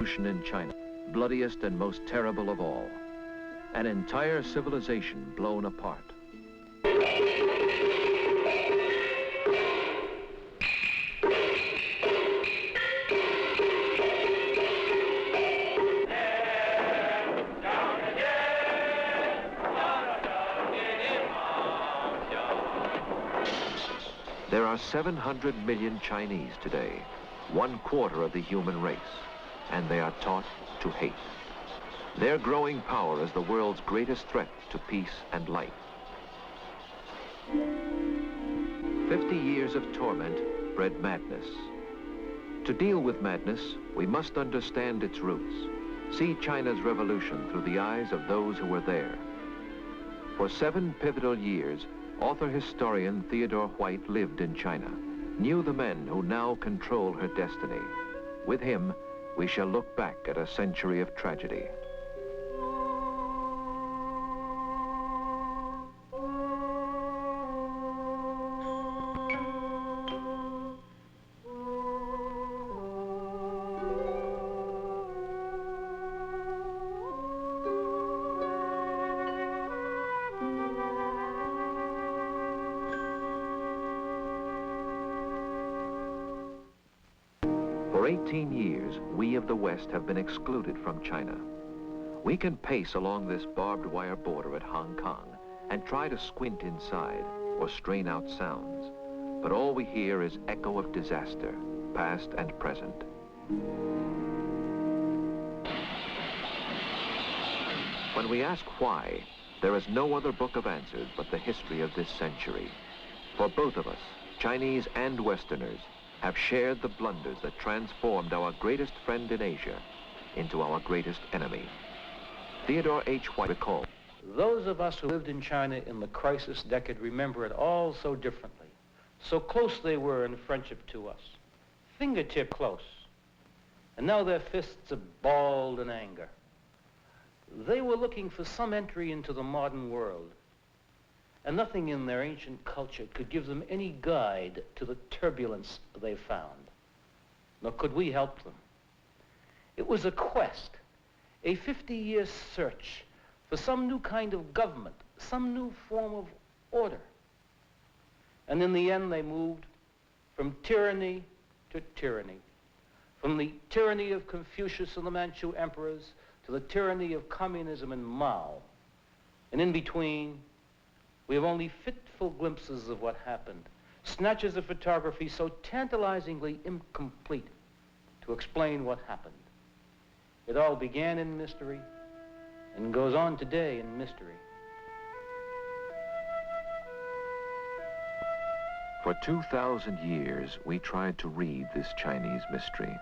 Revolution in China, bloodiest and most terrible of all. An entire civilization blown apart. There are 700 million Chinese today, 1/4 of the human race, and they are taught to hate. Their growing power is the world's greatest threat to peace and life. 50 years of torment bred madness. To deal with madness, we must understand its roots, see China's revolution through the eyes of those who were there. For 7 pivotal years, author-historian Theodore White lived in China, knew the men who now control her destiny. With him, we shall look back at a century of tragedy. For 18 years, we of the West have been excluded from China. We can pace along this barbed wire border at Hong Kong and try to squint inside or strain out sounds, but all we hear is echo of disaster, past and present. When we ask why, there is no other book of answers but the history of this century. For both of us, Chinese and Westerners, have shared the blunders that transformed our greatest friend in Asia into our greatest enemy. Theodore H. White recalled, "Those of us who lived in China in the crisis decade remember it all so differently. So close they were in friendship to us, fingertip close. And now their fists are balled in anger. They were looking for some entry into the modern world, and nothing in their ancient culture could give them any guide to the turbulence they found, nor could we help them. It was a quest, a 50-year search for some new kind of government, some new form of order. And in the end, they moved from tyranny to tyranny, from the tyranny of Confucius and the Manchu emperors to the tyranny of communism and Mao. And in between, we have only fitful glimpses of what happened, snatches of photography so tantalizingly incomplete to explain what happened. It all began in mystery and goes on today in mystery." For 2,000 years, we tried to read this Chinese mystery,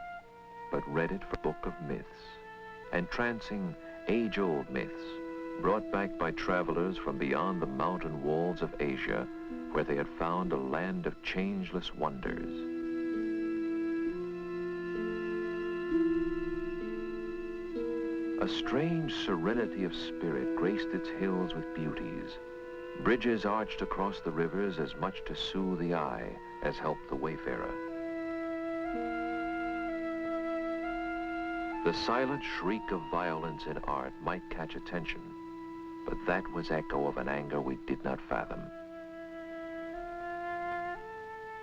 but read it for a book of myths, entrancing age-old myths, brought back by travelers from beyond the mountain walls of Asia, where they had found a land of changeless wonders. A strange serenity of spirit graced its hills with beauties. Bridges arched across the rivers as much to soothe the eye as help the wayfarer. The silent shriek of violence in art might catch attention, but that was echo of an anger we did not fathom.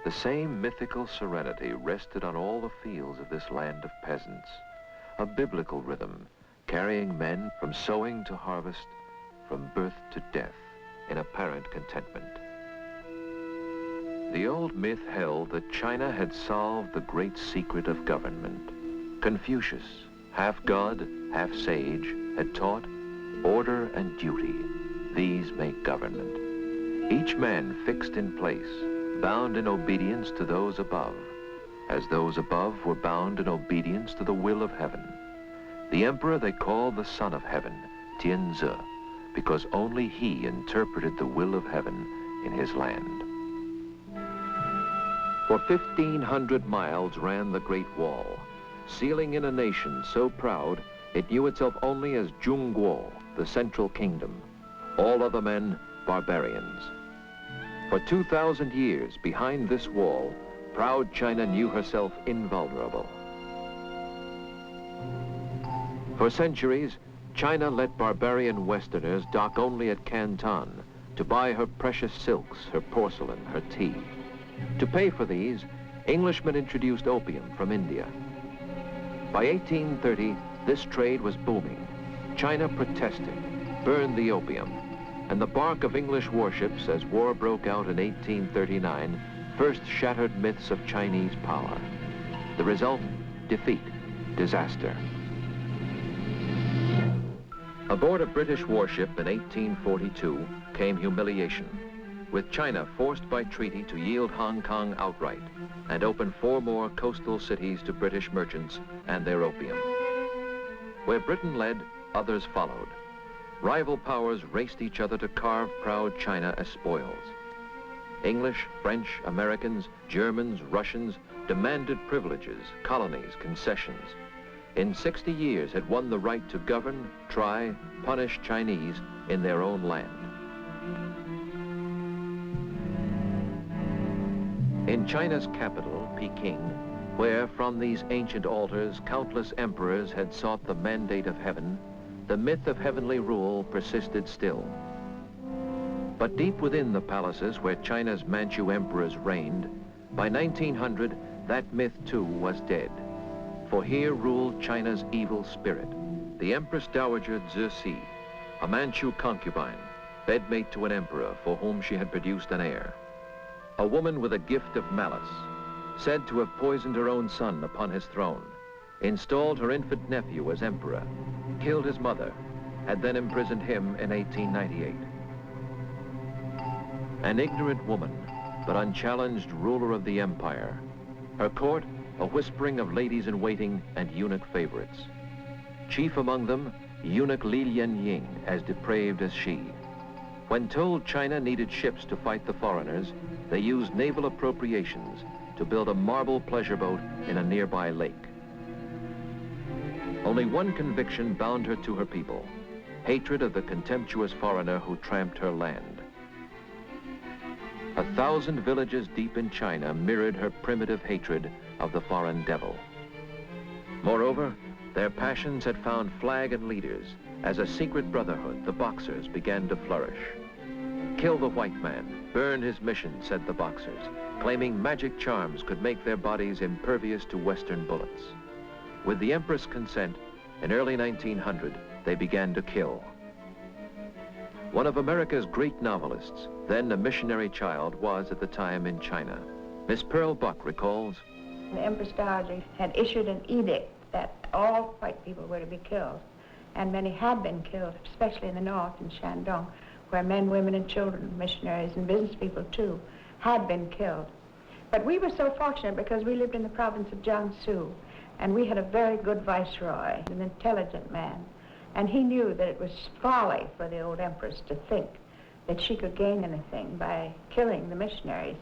The same mythical serenity rested on all the fields of this land of peasants, a biblical rhythm carrying men from sowing to harvest, from birth to death, in apparent contentment. The old myth held that China had solved the great secret of government. Confucius, half god, half sage, had taught order and duty. These make government. Each man fixed in place, bound in obedience to those above, as those above were bound in obedience to the will of heaven. The emperor they called the Son of Heaven, Tianzi, because only he interpreted the will of heaven in his land. For 1,500 miles ran the Great Wall, sealing in a nation so proud it knew itself only as Zhongguo, the Central Kingdom. All other men, barbarians. For 2,000 years, behind this wall, proud China knew herself invulnerable. For centuries, China let barbarian Westerners dock only at Canton to buy her precious silks, her porcelain, her tea. To pay for these, Englishmen introduced opium from India. By 1830, this trade was booming. China protested, burned the opium, and the bark of English warships as war broke out in 1839 first shattered myths of Chinese power. The result, defeat, disaster. Aboard a British warship in 1842 came humiliation, with China forced by treaty to yield Hong Kong outright and open 4 more coastal cities to British merchants and their opium. Where Britain led, others followed. Rival powers raced each other to carve proud China as spoils. English, French, Americans, Germans, Russians demanded privileges, colonies, concessions. In 60 years had won the right to govern, try, punish Chinese in their own land. In China's capital, Peking, where from these ancient altars countless emperors had sought the mandate of heaven, the myth of heavenly rule persisted still. But deep within the palaces where China's Manchu emperors reigned, by 1900, that myth too was dead. For here ruled China's evil spirit, the Empress Dowager Cixi, a Manchu concubine, bedmate to an emperor for whom she had produced an heir. A woman with a gift of malice, said to have poisoned her own son upon his throne, installed her infant nephew as emperor, killed his mother, had then imprisoned him in 1898. An ignorant woman, but unchallenged ruler of the empire. Her court, a whispering of ladies-in-waiting and eunuch favorites. Chief among them, eunuch Li Lianying, as depraved as she. When told China needed ships to fight the foreigners, they used naval appropriations to build a marble pleasure boat in a nearby lake. Only one conviction bound her to her people, hatred of the contemptuous foreigner who tramped her land. 1,000 villages deep in China mirrored her primitive hatred of the foreign devil. Moreover, their passions had found flag and leaders as a secret brotherhood, the Boxers, began to flourish. Kill the white man, burn his mission, said the Boxers, claiming magic charms could make their bodies impervious to Western bullets. With the Empress' consent, in early 1900, they began to kill. One of America's great novelists, then a missionary child, was at the time in China. Miss Pearl Buck recalls, the Empress Dowager had issued an edict that all white people were to be killed, and many had been killed, especially in the north, in Shandong, where men, women, and children, missionaries and business people too, had been killed. But we were so fortunate because we lived in the province of Jiangsu, and we had a very good viceroy, an intelligent man, and he knew that it was folly for the old empress to think that she could gain anything by killing the missionaries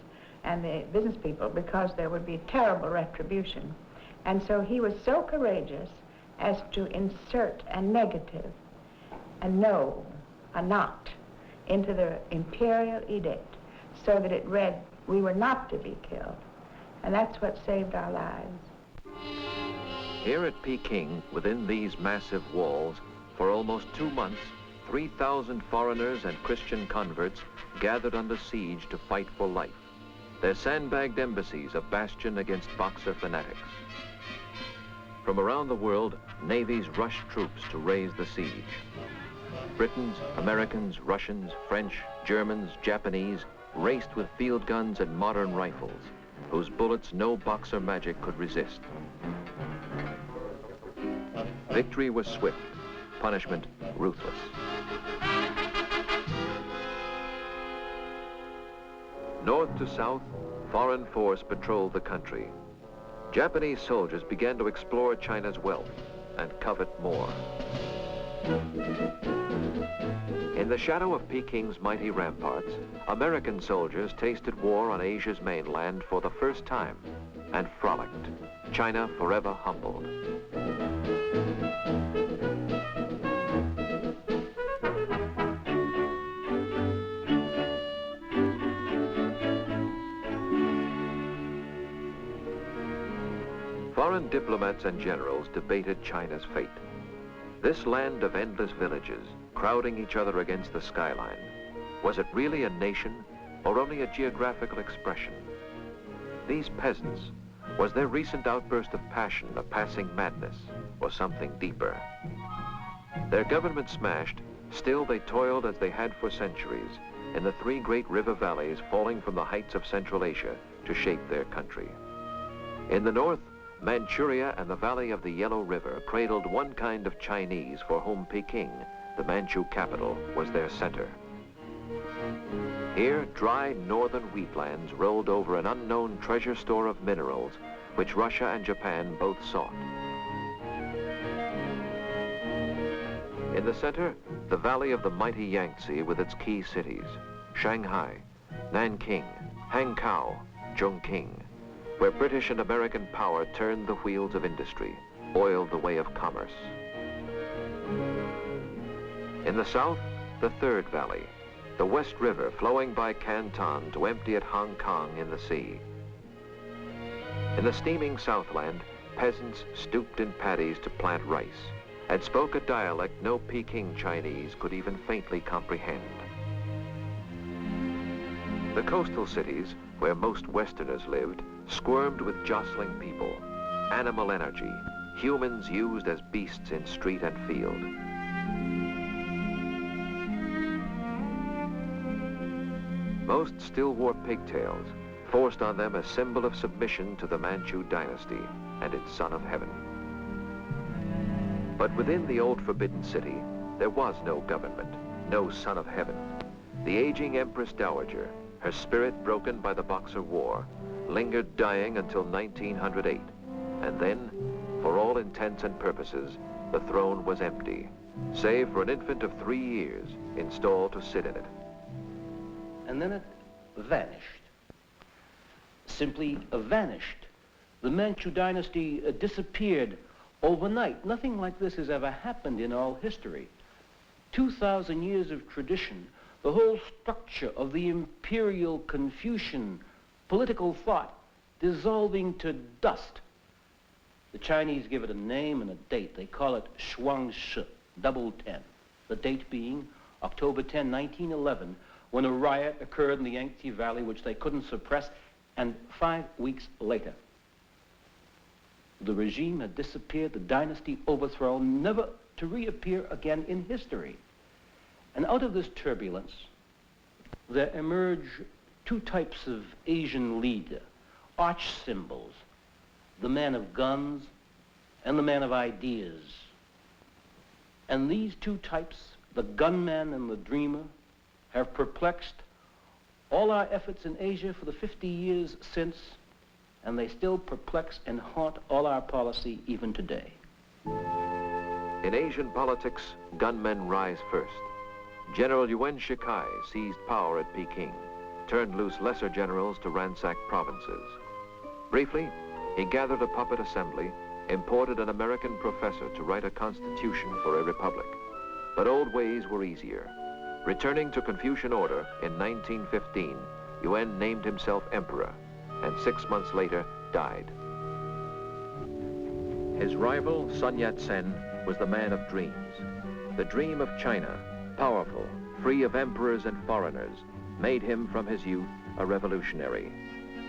and the business people, because there would be terrible retribution. And so he was so courageous as to insert a negative, a no, a not, into the imperial edict, so that it read, we were not to be killed. And that's what saved our lives. Here at Peking, within these massive walls, for almost 2 months, 3,000 foreigners and Christian converts gathered under siege to fight for life. Their sandbagged embassies a bastion against Boxer fanatics. From around the world, navies rushed troops to raise the siege. Britons, Americans, Russians, French, Germans, Japanese raced with field guns and modern rifles, whose bullets no Boxer magic could resist. Victory was swift, punishment ruthless. North to south, foreign force patrolled the country. Japanese soldiers began to explore China's wealth and covet more. In the shadow of Peking's mighty ramparts, American soldiers tasted war on Asia's mainland for the first time and frolicked, China forever humbled. Foreign diplomats and generals debated China's fate. This land of endless villages, crowding each other against the skyline, was it really a nation or only a geographical expression? These peasants, was their recent outburst of passion a passing madness or something deeper? Their government smashed, still they toiled as they had for centuries in the three great river valleys falling from the heights of Central Asia to shape their country. In the north, Manchuria and the valley of the Yellow River cradled one kind of Chinese for whom Peking, the Manchu capital, was their center. Here, dry northern wheatlands rolled over an unknown treasure store of minerals which Russia and Japan both sought. In the center, the valley of the mighty Yangtze with its key cities, Shanghai, Nanking, Hankow, Chongqing, where British and American power turned the wheels of industry, oiled the way of commerce. In the south, the third valley, the West River flowing by Canton to empty at Hong Kong in the sea. In the steaming Southland, peasants stooped in paddies to plant rice and spoke a dialect no Peking Chinese could even faintly comprehend. The coastal cities, where most Westerners lived, squirmed with jostling people, animal energy, humans used as beasts in street and field. Most still wore pigtails, forced on them a symbol of submission to the Manchu dynasty and its son of heaven. But within the old forbidden city, there was no government, no son of heaven. The aging Empress Dowager, her spirit broken by the Boxer War, lingered dying until 1908, and then, for all intents and purposes, the throne was empty, save for an infant of 3 years installed to sit in it. And then it vanished. Simply vanished. The Manchu dynasty disappeared overnight. Nothing like this has ever happened in all history. 2,000 years of tradition, the whole structure of the imperial Confucian political thought dissolving to dust. The Chinese give it a name and a date. They call it Shuangshi, double 10. The date being October 10, 1911, when a riot occurred in the Yangtze Valley which they couldn't suppress, and 5 weeks later, the regime had disappeared, the dynasty overthrown, never to reappear again in history. And out of this turbulence, there emerge two types of Asian leader, arch symbols, the man of guns and the man of ideas. And these two types, the gunman and the dreamer, have perplexed all our efforts in Asia for the 50 years since, and they still perplex and haunt all our policy even today. In Asian politics, gunmen rise first. General Yuan Shikai seized power at Peking, turned loose lesser generals to ransack provinces. Briefly, he gathered a puppet assembly, imported an American professor to write a constitution for a republic. But old ways were easier. Returning to Confucian order in 1915, Yuan named himself emperor, and 6 months later died. His rival, Sun Yat-sen, was the man of dreams. The dream of China, powerful, free of emperors and foreigners, made him from his youth a revolutionary.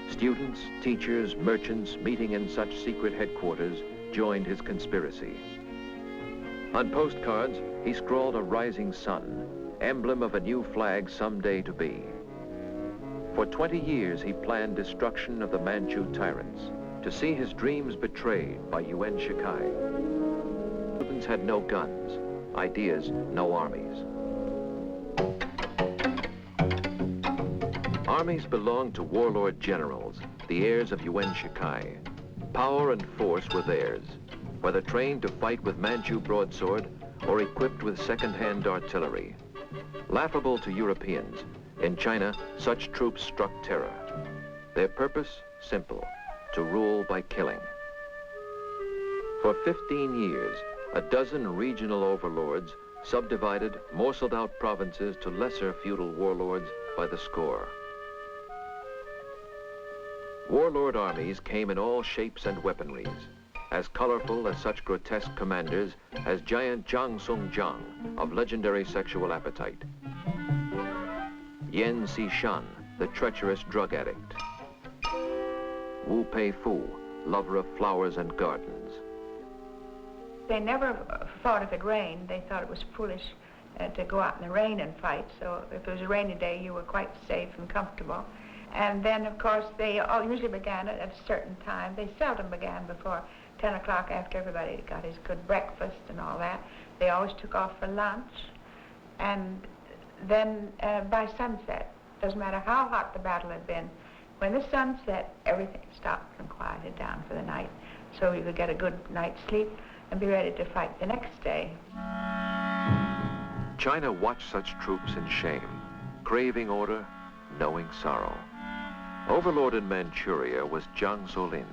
Students, teachers, merchants meeting in such secret headquarters joined his conspiracy. On postcards, he scrawled a rising sun, emblem of a new flag someday to be. For 20 years, he planned destruction of the Manchu tyrants, to see his dreams betrayed by Yuan Shikai. Cubans had no guns, ideas, no armies. Armies belonged to warlord generals, the heirs of Yuan Shikai. Power and force were theirs, whether trained to fight with Manchu broadsword or equipped with second-hand artillery. Laughable to Europeans, in China, such troops struck terror. Their purpose, simple, to rule by killing. For 15 years, a dozen regional overlords subdivided, morselled out provinces to lesser feudal warlords by the score. Warlord armies came in all shapes and weaponries. as colorful as such grotesque commanders as giant Chang of legendary sexual appetite, Yan Shan, the treacherous drug addict, Wu Pei-fu, lover of flowers and gardens. They never thought if it rained, they thought it was foolish to go out in the rain and fight. So if it was a rainy day, you were quite safe and comfortable. And then, of course, they all usually began it at a certain time. They seldom began before 10 o'clock after everybody got his good breakfast and all that. They always took off for lunch. And then by sunset, doesn't matter how hot the battle had been, when the sun set, everything stopped and quieted down for the night, so you could get a good night's sleep and be ready to fight the next day. China watched such troops in shame, craving order, knowing sorrow. Overlord in Manchuria was Jiang Zuolin.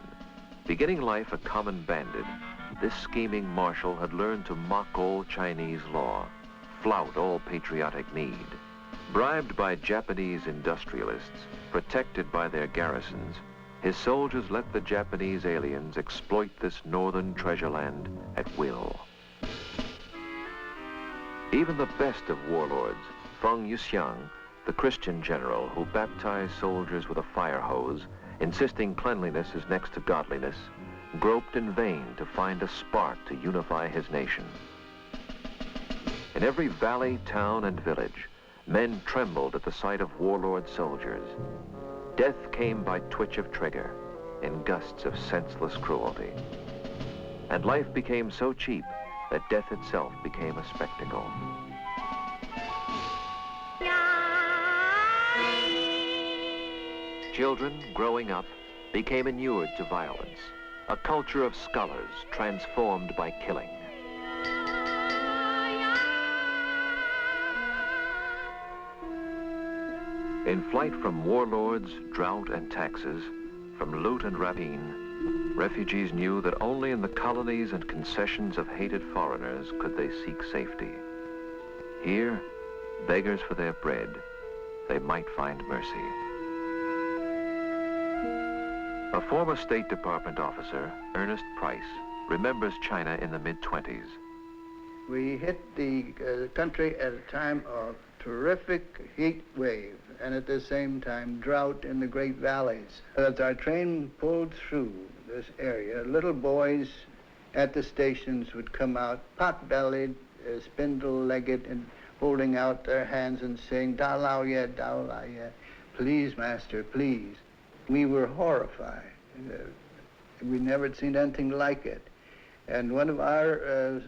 Beginning life a common bandit, this scheming marshal had learned to mock all Chinese law, flout all patriotic need. Bribed by Japanese industrialists, protected by their garrisons, his soldiers let the Japanese aliens exploit this northern treasure land at will. Even the best of warlords, Feng Yuxiang, the Christian general who baptized soldiers with a fire hose, insisting cleanliness is next to godliness, groped in vain to find a spark to unify his nation. In every valley, town, and village, men trembled at the sight of warlord soldiers. Death came by twitch of trigger, in gusts of senseless cruelty. And life became so cheap that death itself became a spectacle. Children, growing up, became inured to violence, a culture of scholars transformed by killing. In flight from warlords, drought, and taxes, from loot and rapine, refugees knew that only in the colonies and concessions of hated foreigners could they seek safety. Here, beggars for their bread, they might find mercy. A former State Department officer, Ernest Price, remembers China in the mid-20s. We hit the country at a time of terrific heat wave, and at the same time drought in the great valleys. As our train pulled through this area, little boys at the stations would come out pot-bellied, spindle-legged, and holding out their hands and saying, "Da lao ye, da lao ye, please, master, please." We were horrified. We never had seen anything like it. And one of our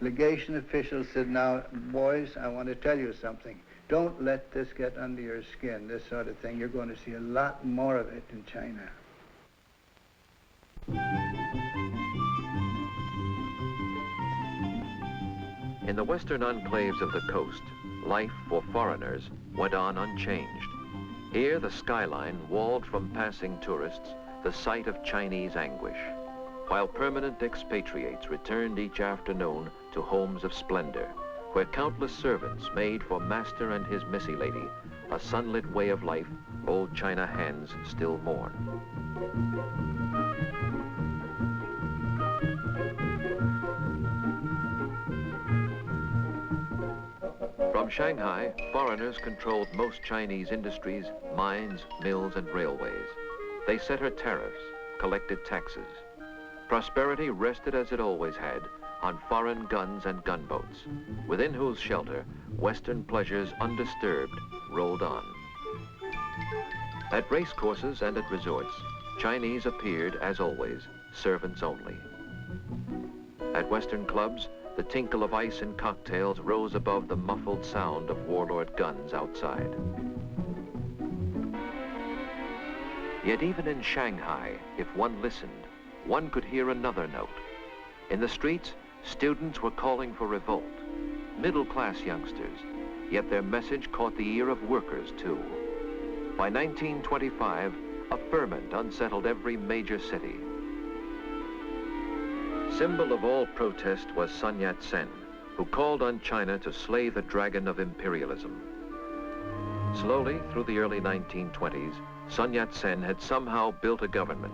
legation officials said, "Now, boys, I want to tell you something. Don't let this get under your skin, this sort of thing. You're going to see a lot more of it in China." In the western enclaves of the coast, life for foreigners went on unchanged. Here, the skyline walled from passing tourists the site of Chinese anguish, while permanent expatriates returned each afternoon to homes of splendor, where countless servants made for master and his missy lady a sunlit way of life old China hands still mourn. From Shanghai, foreigners controlled most Chinese industries, mines, mills, and railways. They set her tariffs, collected taxes. Prosperity rested as it always had on foreign guns and gunboats, within whose shelter Western pleasures undisturbed rolled on. At racecourses and at resorts, Chinese appeared, as always, servants only. At Western clubs, the tinkle of ice and cocktails rose above the muffled sound of warlord guns outside. Yet even in Shanghai, if one listened, one could hear another note. In the streets, students were calling for revolt, middle-class youngsters, yet their message caught the ear of workers too. By 1925, a ferment unsettled every major city. Symbol of all protest was Sun Yat-sen, who called on China to slay the dragon of imperialism. Slowly, through the early 1920s, Sun Yat-sen had somehow built a government,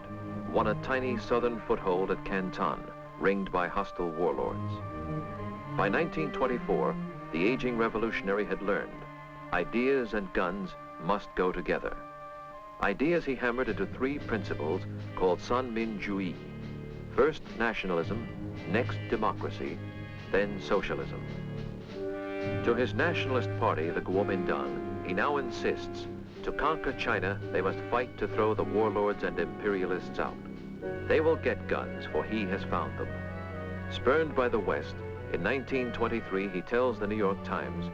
won a tiny southern foothold at Canton, ringed by hostile warlords. By 1924, the aging revolutionary had learned ideas and guns must go together. Ideas he hammered into three principles called Sanminjuyi. First nationalism, next democracy, then socialism. To his nationalist party, the Kuomintang, he now insists to conquer China, they must fight to throw the warlords and imperialists out. They will get guns, for he has found them. Spurned by the West, in 1923, he tells the New York Times,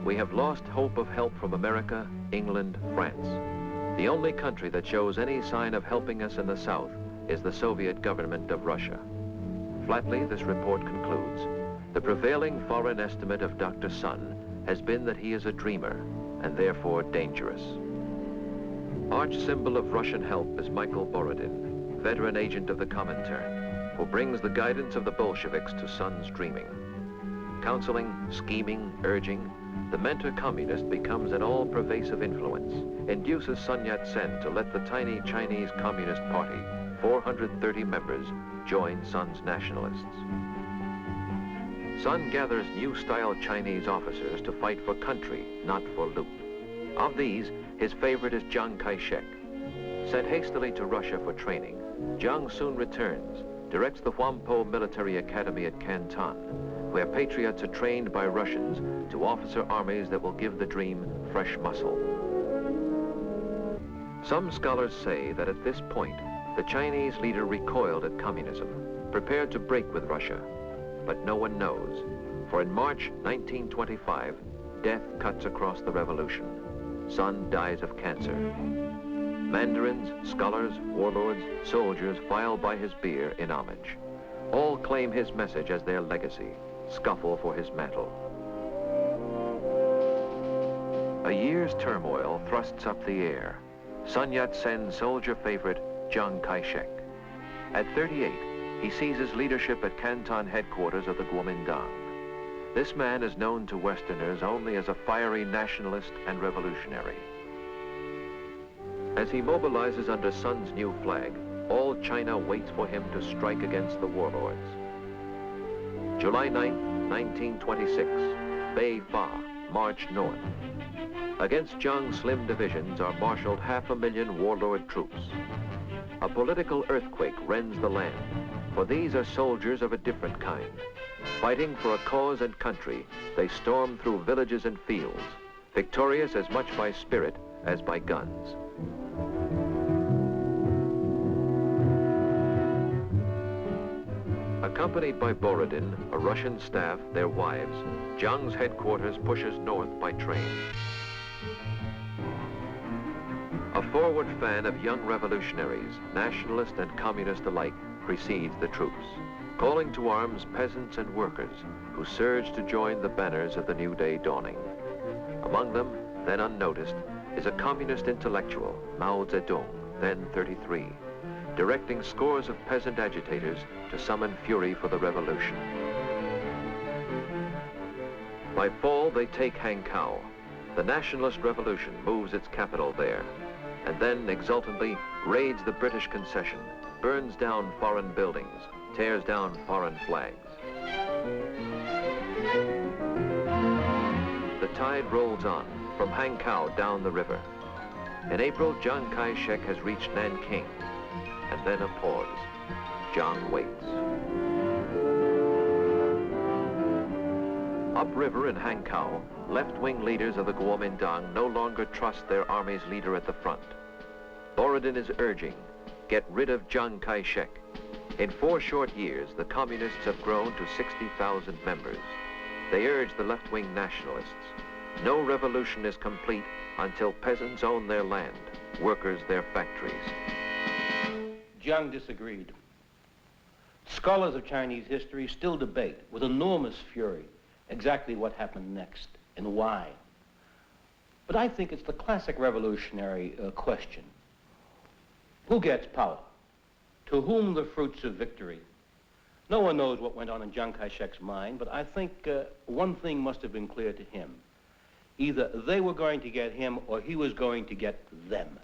"We have lost hope of help from America, England, France. The only country that shows any sign of helping us in the South is the Soviet government of Russia." Flatly, this report concludes, the prevailing foreign estimate of Dr. Sun has been that he is a dreamer and therefore dangerous. Arch symbol of Russian help is Michael Borodin, veteran agent of the Kuomintang, who brings the guidance of the Bolsheviks to Sun's dreaming. Counseling, scheming, urging, the mentor communist becomes an all-pervasive influence, induces Sun Yat-sen to let the tiny Chinese Communist Party, 430 members, join Sun's nationalists. Sun gathers new-style Chinese officers to fight for country, not for loot. Of these, his favorite is Chiang Kai-shek. Sent hastily to Russia for training, Chang soon returns, directs the Huampo Military Academy at Canton, where patriots are trained by Russians to officer armies that will give the dream fresh muscle. Some scholars say that at this point, the Chinese leader recoiled at communism, prepared to break with Russia. But no one knows, for in March 1925, death cuts across the revolution. Sun dies of cancer. Mandarins, scholars, warlords, soldiers file by his bier in homage. All claim his message as their legacy, scuffle for his mantle. A year's turmoil thrusts up the air. Sun Yat-sen's soldier favorite, Chiang Kai-shek. At 38, he seizes leadership at Canton headquarters of the Kuomintang. This man is known to Westerners only as a fiery nationalist and revolutionary. As he mobilizes under Sun's new flag, all China waits for him to strike against the warlords. July 9, 1926, Bei Fa, march north. Against Chang's slim divisions are marshaled 500,000 warlord troops. A political earthquake rends the land, for these are soldiers of a different kind. Fighting for a cause and country, they storm through villages and fields, victorious as much by spirit as by guns. Accompanied by Borodin, a Russian staff, their wives, Chang's headquarters pushes north by train. A forward fan of young revolutionaries, nationalist and communist alike, precedes the troops, calling to arms peasants and workers who surge to join the banners of the new day dawning. Among them, then unnoticed, is a communist intellectual, Mao Zedong, then 33, directing scores of peasant agitators to summon fury for the revolution. By fall, they take Hankow. The nationalist revolution moves its capital there, and then exultantly raids the British concession, burns down foreign buildings, tears down foreign flags. The tide rolls on, from Hankow down the river. In April, Chiang Kai-shek has reached Nanking, and then a pause. Chang waits. Upriver in Hankow, left-wing leaders of the Kuomintang no longer trust their army's leader at the front. Borodin is urging, get rid of Chiang Kai-shek. In 4 short years, the communists have grown to 60,000 members. They urge the left-wing nationalists. No revolution is complete until peasants own their land, workers their factories. Chiang disagreed. Scholars of Chinese history still debate with enormous fury exactly what happened next and why. But I think it's the classic revolutionary question. Who gets power? To whom the fruits of victory? No one knows what went on in Chiang Kai-shek's mind, but I think one thing must have been clear to him. Either they were going to get him or he was going to get them.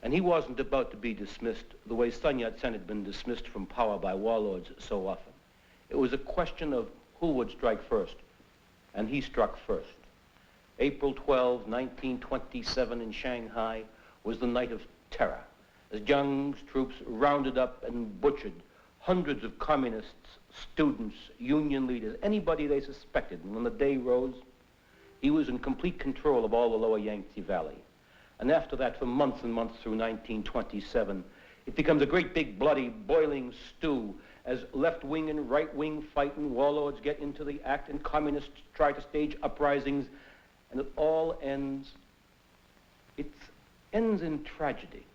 And he wasn't about to be dismissed the way Sun Yat-sen had been dismissed from power by warlords so often. It was a question of who would strike first, and he struck first. April 12, 1927 in Shanghai was the night of terror, as Chiang's troops rounded up and butchered hundreds of communists, students, union leaders, anybody they suspected. And when the day rose, he was in complete control of all the lower Yangtze Valley. And after that, for months and months through 1927, it becomes a great big bloody boiling stew as left-wing and right-wing fight and warlords get into the act and communists try to stage uprisings, and it all ends, it ends in tragedy.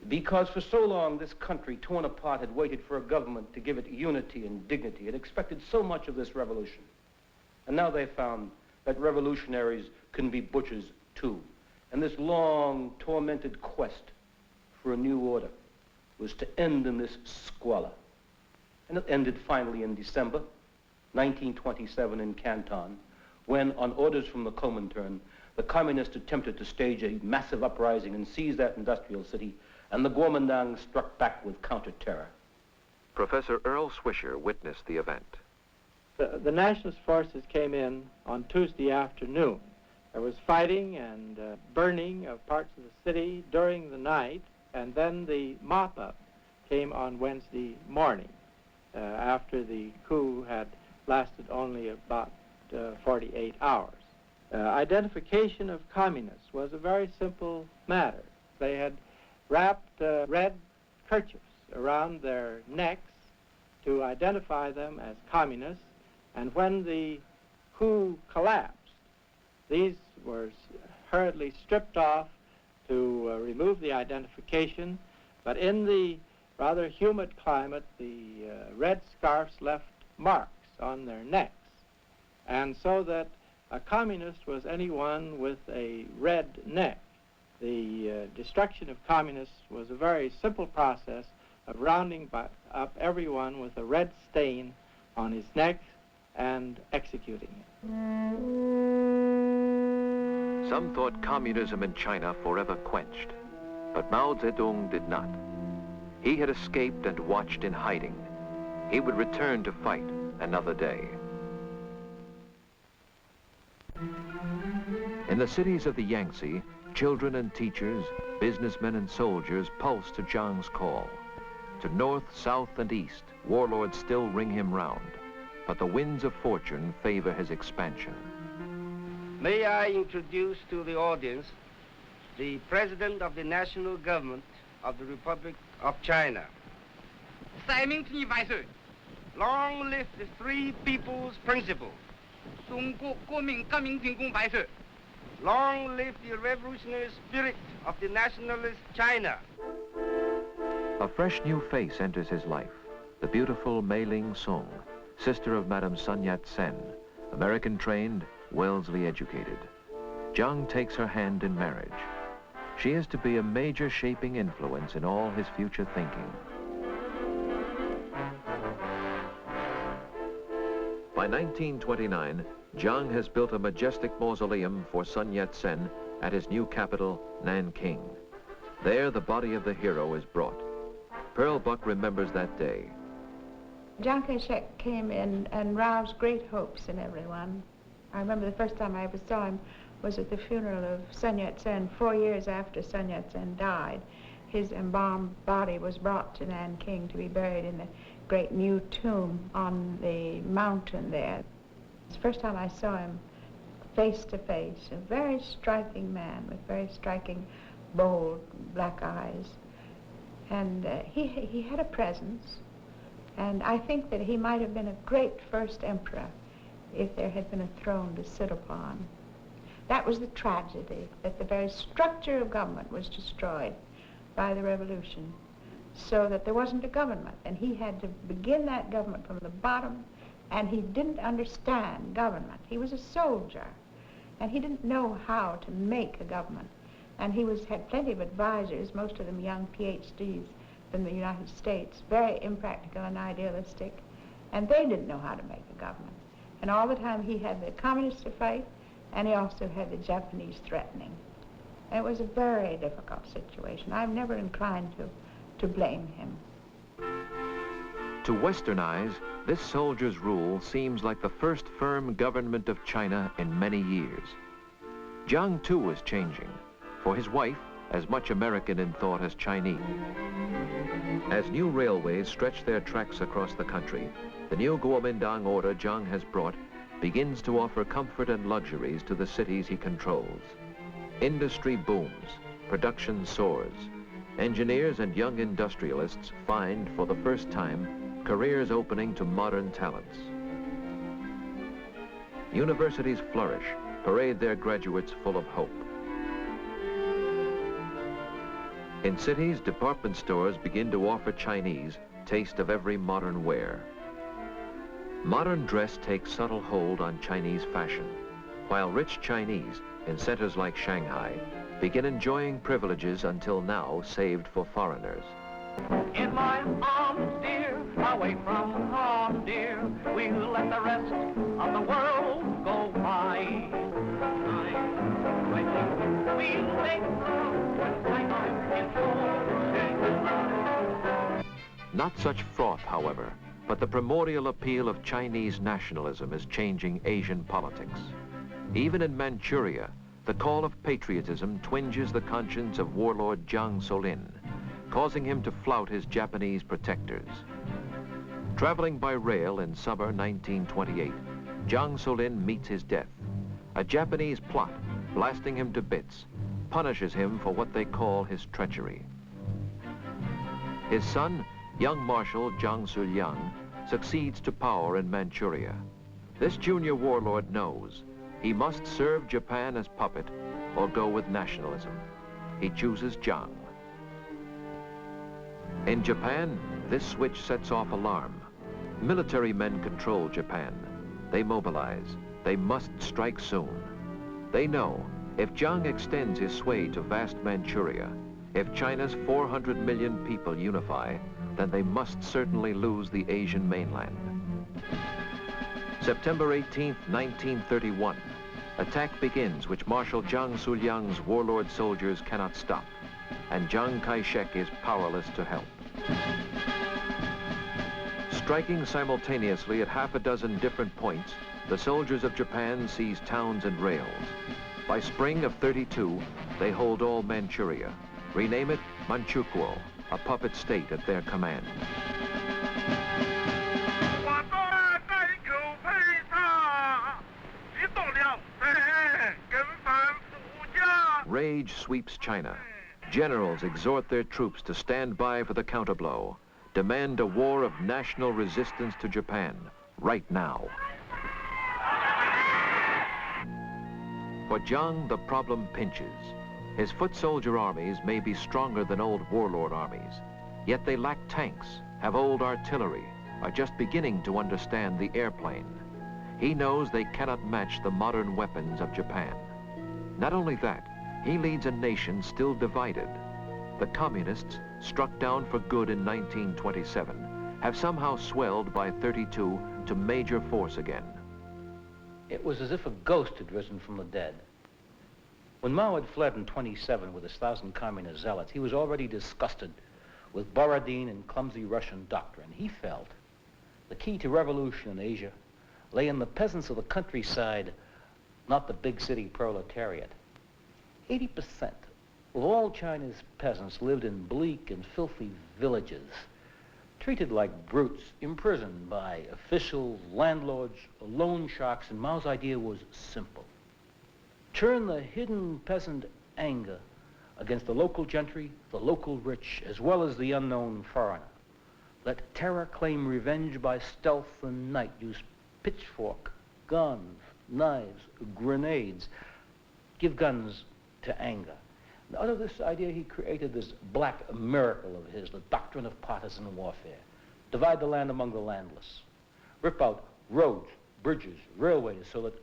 Because for so long, this country, torn apart, had waited for a government to give it unity and dignity. It expected so much of this revolution. And now they found that revolutionaries can be butchers too. And this long, tormented quest for a new order was to end in this squalor. And it ended finally in December 1927 in Canton, when, on orders from the Kuomintang, the communists attempted to stage a massive uprising and seize that industrial city, and the Kuomintang struck back with counter-terror. Professor Earl Swisher witnessed the event. The nationalist forces came in on Tuesday afternoon. There was fighting and burning of parts of the city during the night, and then the mop-up came on Wednesday morning, after the coup had lasted only about 48 hours. Identification of communists was a very simple matter. They had wrapped red kerchiefs around their necks to identify them as communists, and when the coup collapsed, these were hurriedly stripped off to remove the identification, but in the rather humid climate, the red scarves left marks on their necks, and so that a communist was anyone with a red neck. The destruction of communists was a very simple process of rounding up everyone with a red stain on his neck and executing it. Some thought communism in China forever quenched, but Mao Zedong did not. He had escaped and watched in hiding. He would return to fight another day. In the cities of the Yangtze, children and teachers, businessmen and soldiers pulse to Chang's call. To north, south, and east, warlords still ring him round, but the winds of fortune favor his expansion. May I introduce to the audience the President of the National Government of the Republic of China. Long live the Three People's Principle. Long live the revolutionary spirit of the nationalist China. A fresh new face enters his life, the beautiful Mei Ling Sung, sister of Madame Sun Yat-sen, American-trained, Wellesley educated. Chang takes her hand in marriage. She is to be a major shaping influence in all his future thinking. By 1929, Chang has built a majestic mausoleum for Sun Yat-sen at his new capital, Nanking. There, the body of the hero is brought. Pearl Buck remembers that day. Chiang Kai-shek came in and roused great hopes in everyone. I remember the first time I ever saw him was at the funeral of Sun Yat-sen 4 years after Sun Yat-sen died. His embalmed body was brought to Nanking to be buried in the great new tomb on the mountain there. It's the first time I saw him face to face, a very striking man with very striking, bold black eyes. And he had a presence, and I think that he might have been a great first emperor if there had been a throne to sit upon. That was the tragedy, that the very structure of government was destroyed by the revolution, so that there wasn't a government, and he had to begin that government from the bottom, and he didn't understand government. He was a soldier, and he didn't know how to make a government. And he had plenty of advisors, most of them young PhDs from the United States, very impractical and idealistic, and they didn't know how to make a government. And all the time he had the communists to fight, and he also had the Japanese threatening. It was a very difficult situation. I'm never inclined to blame him. To Western eyes, this soldier's rule seems like the first firm government of China in many years. Chang, too, was changing, for his wife, as much American in thought as Chinese. As new railways stretch their tracks across the country, the new Kuomintang order Chang has brought begins to offer comfort and luxuries to the cities he controls. Industry booms, production soars. Engineers and young industrialists find, for the first time, careers opening to modern talents. Universities flourish, parade their graduates full of hope. In cities, department stores begin to offer Chinese taste of every modern wear. Modern dress takes subtle hold on Chinese fashion, while rich Chinese, in centers like Shanghai, begin enjoying privileges until now saved for foreigners. In my arms, dear, away from home, dear, we'll let the rest of the world go by. We'll make Not such froth, however, but the primordial appeal of Chinese nationalism is changing Asian politics. Even in Manchuria, the call of patriotism twinges the conscience of warlord Jiang Solin, causing him to flout his Japanese protectors. Traveling by rail in summer 1928, Jiang Solin meets his death. A Japanese plot, blasting him to bits, punishes him for what they call his treachery. His son, young Marshal Jiang Suliang, succeeds to power in Manchuria. This junior warlord knows he must serve Japan as puppet or go with nationalism. He chooses Jiang. In Japan, this switch sets off alarm. Military men control Japan. They mobilize. They must strike soon. They know if Jiang extends his sway to vast Manchuria, if China's 400 million people unify, then they must certainly lose the Asian mainland. September 18th, 1931. Attack begins which Marshal Jiang Suliang's warlord soldiers cannot stop, and Chiang Kai-shek is powerless to help. Striking simultaneously at half a dozen different points, the soldiers of Japan seize towns and rails. By spring of 32, they hold all Manchuria, rename it Manchukuo, a puppet state at their command. Rage sweeps China. Generals exhort their troops to stand by for the counterblow, demand a war of national resistance to Japan, right now. For Jiang, the problem pinches. His foot soldier armies may be stronger than old warlord armies, yet they lack tanks, have old artillery, are just beginning to understand the airplane. He knows they cannot match the modern weapons of Japan. Not only that, he leads a nation still divided. The communists, struck down for good in 1927, have somehow swelled by 32 to major force again. It was as if a ghost had risen from the dead. When Mao had fled in 27 with his 1,000 communist zealots, he was already disgusted with Borodin and clumsy Russian doctrine. He felt the key to revolution in Asia lay in the peasants of the countryside, not the big city proletariat. 80% of all China's peasants lived in bleak and filthy villages, treated like brutes, imprisoned by officials, landlords, loan sharks, and Mao's idea was simple. Turn the hidden peasant anger against the local gentry, the local rich, as well as the unknown foreigner. Let terror claim revenge by stealth and night. Use pitchfork, guns, knives, grenades. Give guns to anger. And out of this idea, he created this black miracle of his, the doctrine of partisan warfare. Divide the land among the landless. Rip out roads, bridges, railways, so that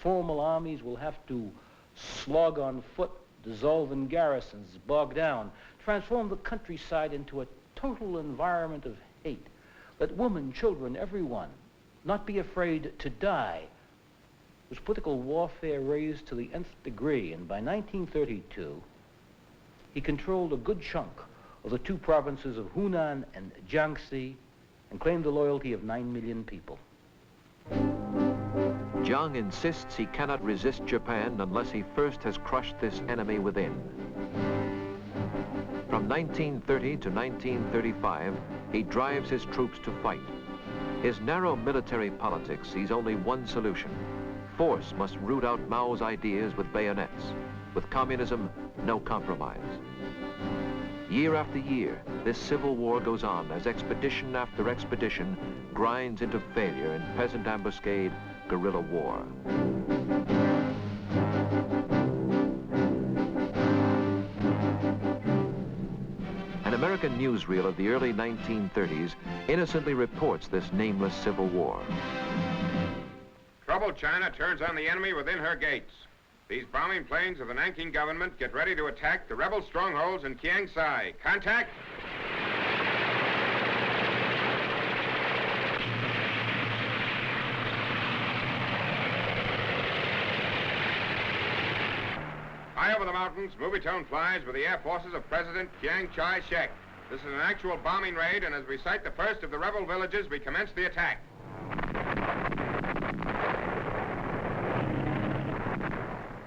formal armies will have to slog on foot, dissolve in garrisons, bog down. Transform the countryside into a total environment of hate. Let women, children, everyone, not be afraid to die was political warfare raised to the nth degree, and by 1932, he controlled a good chunk of the two provinces of Hunan and Jiangxi and claimed the loyalty of 9 million people. Chiang insists he cannot resist Japan unless he first has crushed this enemy within. From 1930 to 1935, he drives his troops to fight. His narrow military politics sees only one solution. Force must root out Mao's ideas with bayonets. With communism, no compromise. Year after year, this civil war goes on as expedition after expedition grinds into failure in peasant ambuscade, guerrilla war. An American newsreel of the early 1930s innocently reports this nameless civil war. Troubled China turns on the enemy within her gates. These bombing planes of the Nanking government get ready to attack the rebel strongholds in Chiang. Contact! High over the mountains, movie tone flies with the air forces of President Chiang Kai-shek. This is an actual bombing raid, and as we sight the first of the rebel villages, we commence the attack.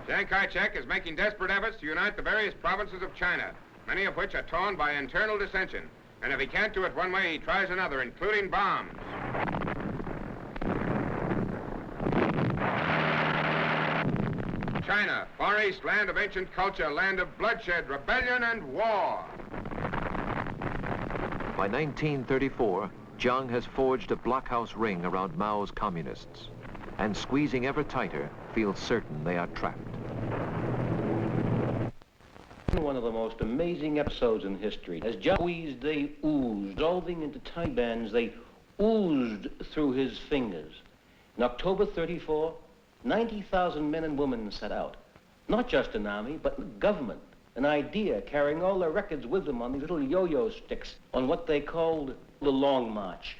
Chiang Kai-shek is making desperate efforts to unite the various provinces of China, many of which are torn by internal dissension. And if he can't do it one way, he tries another, including bombs. China, Far East, land of ancient culture, land of bloodshed, rebellion, and war. By 1934, Chiang has forged a blockhouse ring around Mao's communists, and squeezing ever tighter, feels certain they are trapped. One of the most amazing episodes in history. As Chiang squeezed, they oozed, dissolving into tiny bands, they oozed through his fingers. In October 34, 90,000 men and women set out. Not just an army, but a government, an idea, carrying all their records with them on these little yo-yo sticks on what they called the Long March.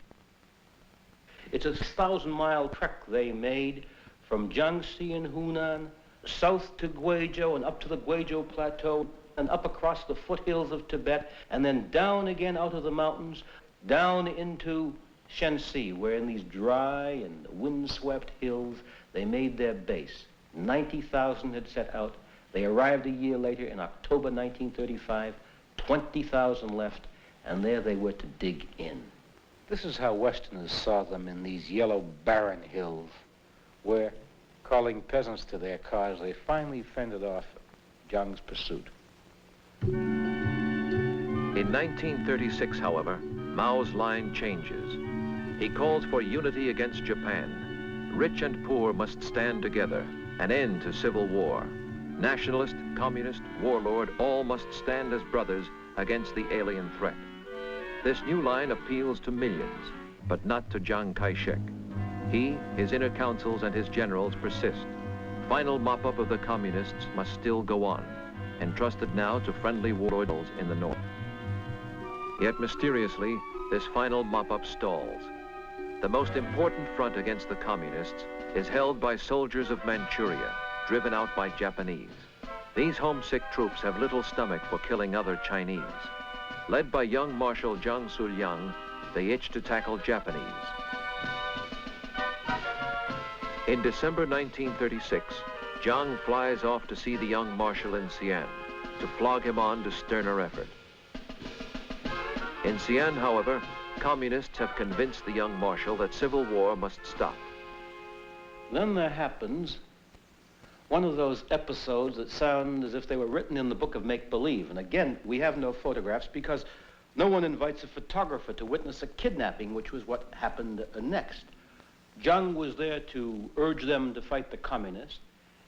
It's a 6,000-mile trek they made from Jiangxi and Hunan, south to Guizhou and up to the Guizhou Plateau, and up across the foothills of Tibet, and then down again out of the mountains, down into Shanxi, where in these dry and windswept hills, they made their base. 90,000 had set out. They arrived a year later in October 1935, 20,000 left, and there they were to dig in. This is how Westerners saw them in these yellow barren hills, where, calling peasants to their cars, they finally fended off Chiang's pursuit. In 1936, however, Mao's line changes. He calls for unity against Japan. Rich and poor must stand together, an end to civil war. Nationalist, communist, warlord, all must stand as brothers against the alien threat. This new line appeals to millions, but not to Chiang Kai-shek. He, his inner councils, and his generals persist. Final mop-up of the communists must still go on, entrusted now to friendly warlords in the north. Yet mysteriously, this final mop-up stalls. The most important front against the communists is held by soldiers of Manchuria, driven out by Japanese. These homesick troops have little stomach for killing other Chinese. Led by young Marshal Zhang Suliang, they itch to tackle Japanese. In December 1936, Chiang flies off to see the young Marshal in Xi'an, to flog him on to sterner effort. In Xi'an, however, communists have convinced the young Marshal that civil war must stop. Then there happens one of those episodes that sound as if they were written in the book of make-believe. And again, we have no photographs because no one invites a photographer to witness a kidnapping, which was what happened next. Chiang was there to urge them to fight the communists.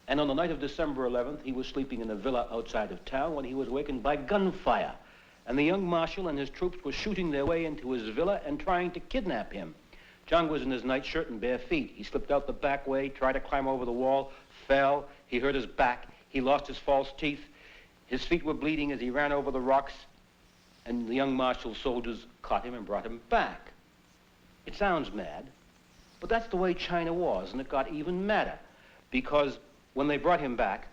And on the night of December 11th, he was sleeping in a villa outside of town when he was awakened by gunfire. And the young marshal and his troops were shooting their way into his villa and trying to kidnap him. Chiang was in his nightshirt and bare feet. He slipped out the back way, tried to climb over the wall, fell. He hurt his back. He lost his false teeth. His feet were bleeding as he ran over the rocks. And the young marshal's soldiers caught him and brought him back. It sounds mad, but that's the way China was, and it got even madder. because when they brought him back,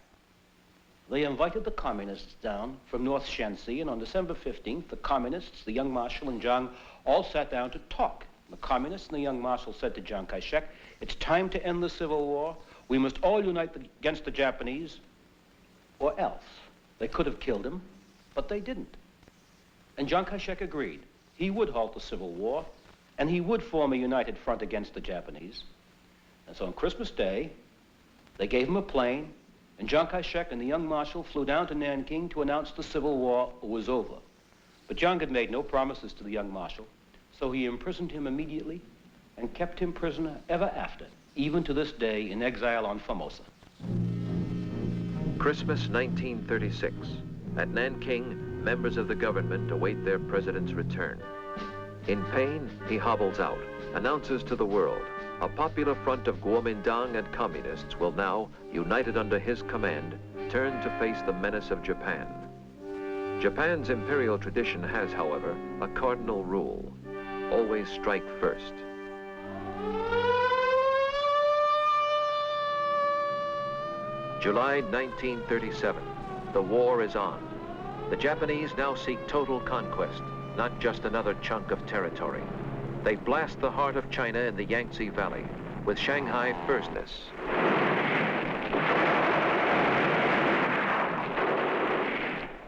they invited the communists down from North Shanxi, and on December 15th, the communists, the young marshal, and Chang all sat down to talk. The communists and the young marshal said to Chiang Kai-shek, "It's time to end the Civil War. We must all unite against the Japanese, or else." They could have killed him, but they didn't. And Chiang Kai-shek agreed. He would halt the Civil War, and he would form a united front against the Japanese. And so on Christmas Day, they gave him a plane, and Chiang Kai-shek and the young marshal flew down to Nanking to announce the Civil War was over. But Chiang had made no promises to the young marshal, so he imprisoned him immediately and kept him prisoner ever after, even to this day in exile on Formosa. Christmas 1936. At Nanking, members of the government await their president's return. In pain, he hobbles out, announces to the world, a popular front of Kuomintang and communists will now, united under his command, turn to face the menace of Japan. Japan's imperial tradition has, however, a cardinal rule: always strike first. July 1937. The war is on. The Japanese now seek total conquest, not just another chunk of territory. They blast the heart of China in the Yangtze Valley, with Shanghai firstness.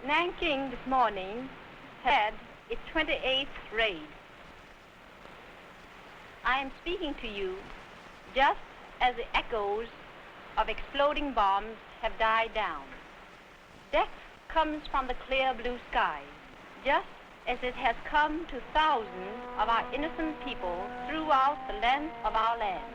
Nanking this morning had its 28th raid. I am speaking to you just as the echoes of exploding bombs have died down. Death comes from the clear blue sky, just as it has come to thousands of our innocent people throughout the length of our land.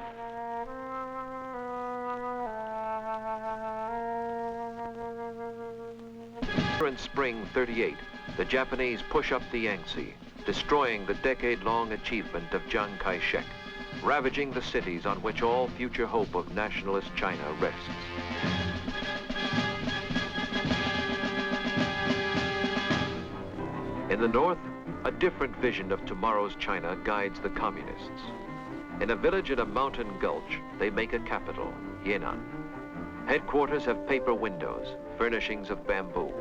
In spring '38, the Japanese push up the Yangtze, destroying the decade-long achievement of Chiang Kai-shek, ravaging the cities on which all future hope of nationalist China rests. In the north, a different vision of tomorrow's China guides the communists. In a village in a mountain gulch, they make a capital, Yan'an. Headquarters have paper windows, furnishings of bamboo.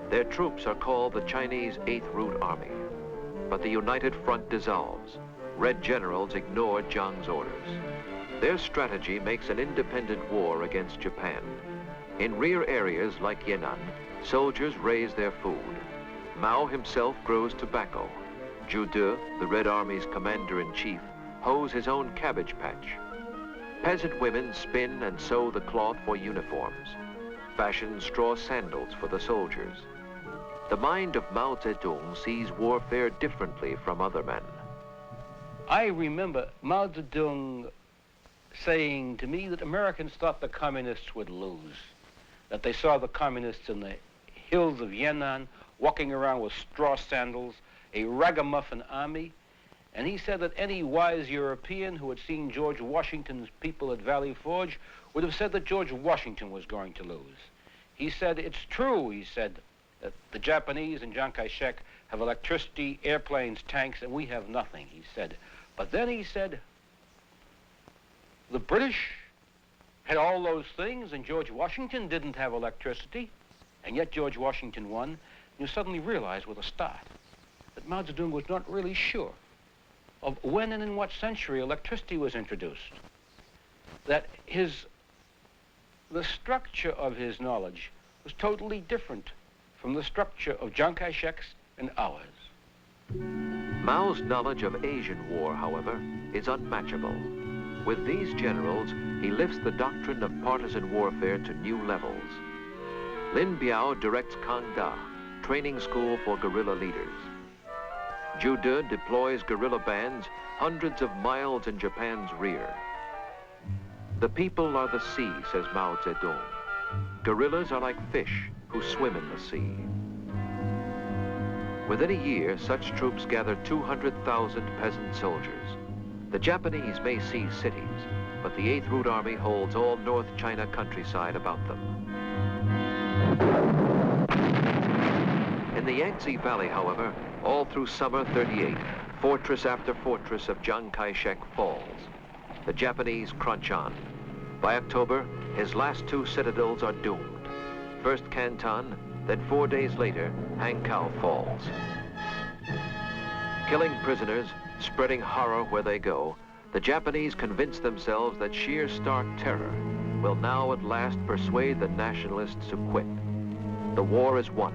Their troops are called the Chinese 8th Route Army. But the united front dissolves. Red generals ignore Chiang's orders. Their strategy makes an independent war against Japan. In rear areas like Yan'an, soldiers raise their food. Mao himself grows tobacco. Zhu De, the Red Army's commander-in-chief, hoes his own cabbage patch. Peasant women spin and sew the cloth for uniforms. Fashion straw sandals for the soldiers. The mind of Mao Zedong sees warfare differently from other men. I remember Mao Zedong saying to me that Americans thought the communists would lose, that they saw the communists in the hills of Yan'an walking around with straw sandals, a ragamuffin army, and he said that any wise European who had seen George Washington's people at Valley Forge would have said that George Washington was going to lose. He said, "It's true," he said, "that the Japanese and Chiang Kai-shek have electricity, airplanes, tanks, and we have nothing," he said. But then he said, the British had all those things and George Washington didn't have electricity, and yet George Washington won. And you suddenly realize with a start that Mao Zedong was not really sure of when and in what century electricity was introduced. That the structure of his knowledge was totally different from the structure of Chiang Kai-shek's and ours. Mao's knowledge of Asian war, however, is unmatchable. With these generals, he lifts the doctrine of partisan warfare to new levels. Lin Biao directs Kangda, training school for guerrilla leaders. Zhu De deploys guerrilla bands hundreds of miles in Japan's rear. The people are the sea, says Mao Zedong. Guerrillas are like fish who swim in the sea. Within a year, such troops gather 200,000 peasant soldiers. The Japanese may seize cities, but the 8th Route Army holds all North China countryside about them. In the Yangtze Valley, however, all through summer '38, fortress after fortress of Chiang Kai-shek falls. The Japanese crunch on. By October, his last two citadels are doomed. First Canton, then 4 days later, Hankow falls. Killing prisoners, spreading horror where they go, the Japanese convince themselves that sheer stark terror will now at last persuade the nationalists to quit. The war is won.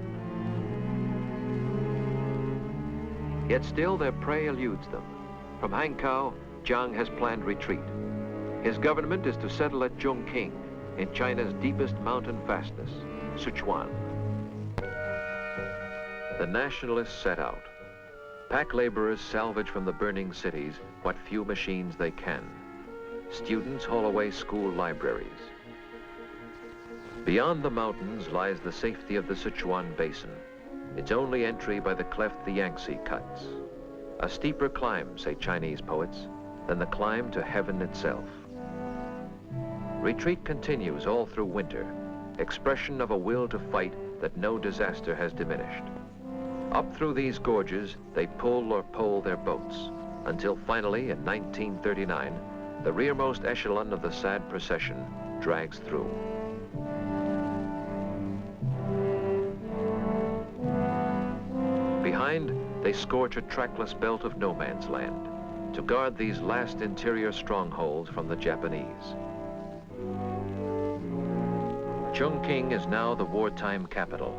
Yet still their prey eludes them. From Hankow, Chang has planned retreat. His government is to settle at Chongqing, in China's deepest mountain fastness, Sichuan. The nationalists set out. Pack laborers salvage from the burning cities what few machines they can. Students haul away school libraries. Beyond the mountains lies the safety of the Sichuan Basin, its only entry by the cleft the Yangtze cuts. A steeper climb, say Chinese poets, than the climb to heaven itself. Retreat continues all through winter, expression of a will to fight that no disaster has diminished. Up through these gorges, they pull or pole their boats, until finally, in 1939, the rearmost echelon of the sad procession drags through. Behind, they scorch a trackless belt of no man's land to guard these last interior strongholds from the Japanese. Chongqing is now the wartime capital,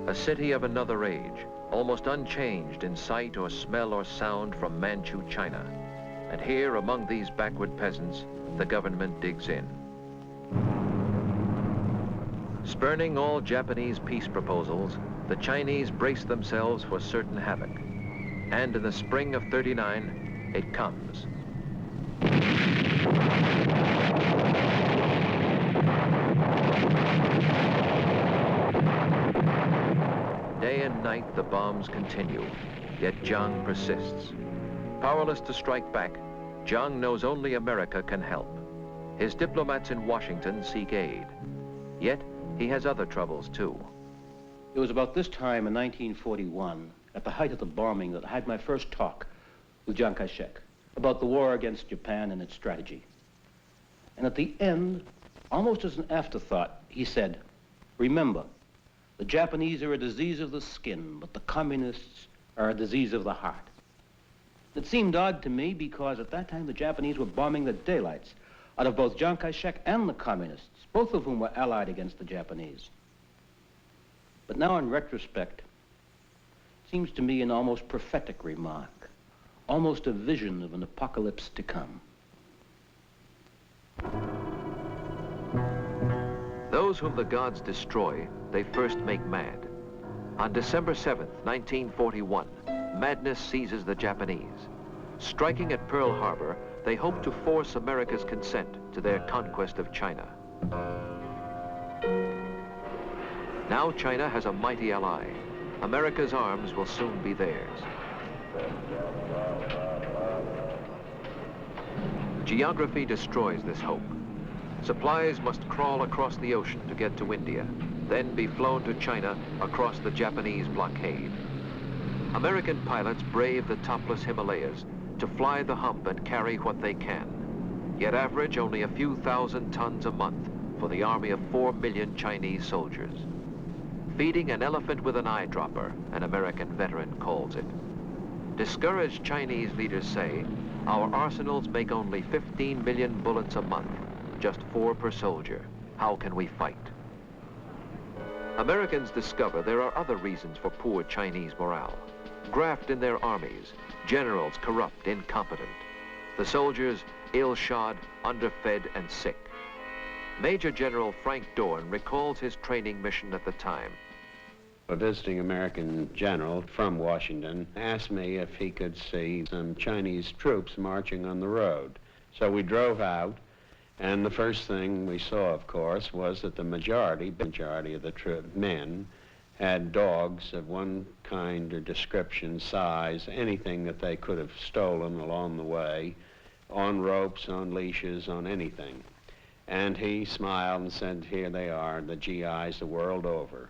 a city of another age, almost unchanged in sight or smell or sound from Manchu China. And here, among these backward peasants, the government digs in. Spurning all Japanese peace proposals, the Chinese brace themselves for certain havoc. And in the spring of '39, it comes. Day and night, the bombs continue, yet Chang persists. Powerless to strike back, Chang knows only America can help. His diplomats in Washington seek aid. Yet, he has other troubles, too. It was about this time in 1941, at the height of the bombing, that I had my first talk with Chiang Kai-shek about the war against Japan and its strategy. And at the end, almost as an afterthought, he said, "Remember, the Japanese are a disease of the skin, but the communists are a disease of the heart." It seemed odd to me because at that time the Japanese were bombing the daylights out of both Chiang Kai-shek and the communists, both of whom were allied against the Japanese. But now in retrospect, it seems to me an almost prophetic remark, almost a vision of an apocalypse to come. Those whom the gods destroy, they first make mad. On December 7th, 1941, madness seizes the Japanese. Striking at Pearl Harbor, they hope to force America's consent to their conquest of China. Now China has a mighty ally. America's arms will soon be theirs. Geography destroys this hope. Supplies must crawl across the ocean to get to India, then be flown to China across the Japanese blockade. American pilots brave the topless Himalayas to fly the hump and carry what they can, yet average only a few thousand tons a month for the army of 4 million Chinese soldiers. Feeding an elephant with an eyedropper, an American veteran calls it. Discouraged Chinese leaders say, our arsenals make only 15 million bullets a month, just 4 per soldier. How can we fight? Americans discover there are other reasons for poor Chinese morale. Graft in their armies, generals corrupt, incompetent. The soldiers ill-shod, underfed, and sick. Major General Frank Dorn recalls his training mission at the time. A visiting American general from Washington asked me if he could see some Chinese troops marching on the road. So we drove out, and the first thing we saw, of course, was that the majority of the men had dogs of one kind or description, size, anything that they could have stolen along the way, on ropes, on leashes, on anything. And he smiled and said, here they are, the GIs the world over.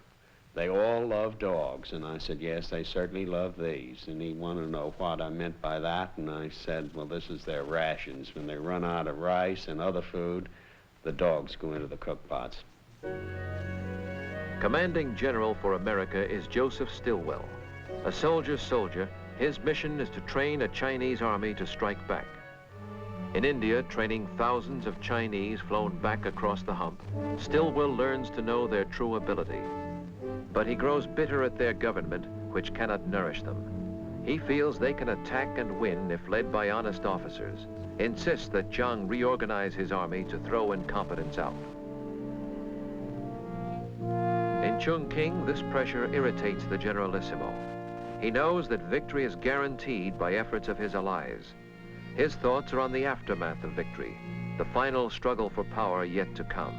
They all love dogs. And I said, yes, they certainly love these. And he wanted to know what I meant by that. And I said, well, this is their rations. When they run out of rice and other food, the dogs go into the cook pots. Commanding General for America is Joseph Stilwell. A soldier's soldier, his mission is to train a Chinese army to strike back. In India, training thousands of Chinese flown back across the hump, Stilwell learns to know their true ability. But he grows bitter at their government, which cannot nourish them. He feels they can attack and win if led by honest officers, insists that Chang reorganize his army to throw incompetence out. In Chongqing, this pressure irritates the Generalissimo. He knows that victory is guaranteed by efforts of his allies. His thoughts are on the aftermath of victory, the final struggle for power yet to come.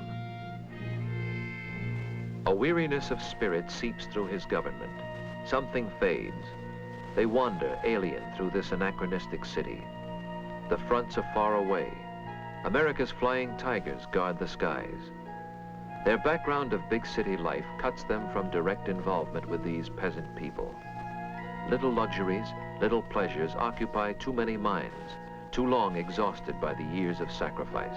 A weariness of spirit seeps through his government. Something fades. They wander alien through this anachronistic city. The fronts are far away. America's flying tigers guard the skies. Their background of big city life cuts them from direct involvement with these peasant people. Little luxuries, little pleasures occupy too many minds, too long exhausted by the years of sacrifice.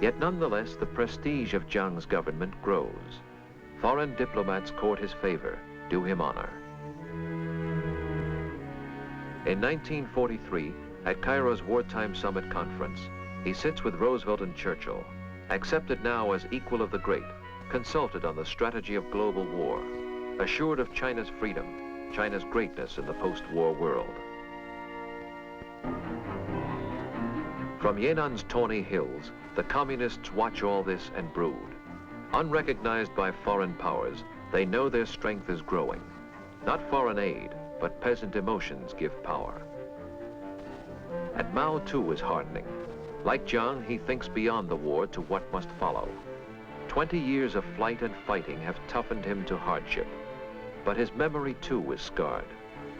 Yet nonetheless, the prestige of Chiang's government grows. Foreign diplomats court his favor, do him honor. In 1943, at Cairo's Wartime Summit Conference, he sits with Roosevelt and Churchill, accepted now as equal of the great, consulted on the strategy of global war, assured of China's freedom, China's greatness in the post-war world. From Yennan's tawny hills, the communists watch all this and brood. Unrecognized by foreign powers, they know their strength is growing. Not foreign aid, but peasant emotions give power. And Mao too is hardening. Like Chiang, he thinks beyond the war to what must follow. 20 years of flight and fighting have toughened him to hardship. But his memory too is scarred.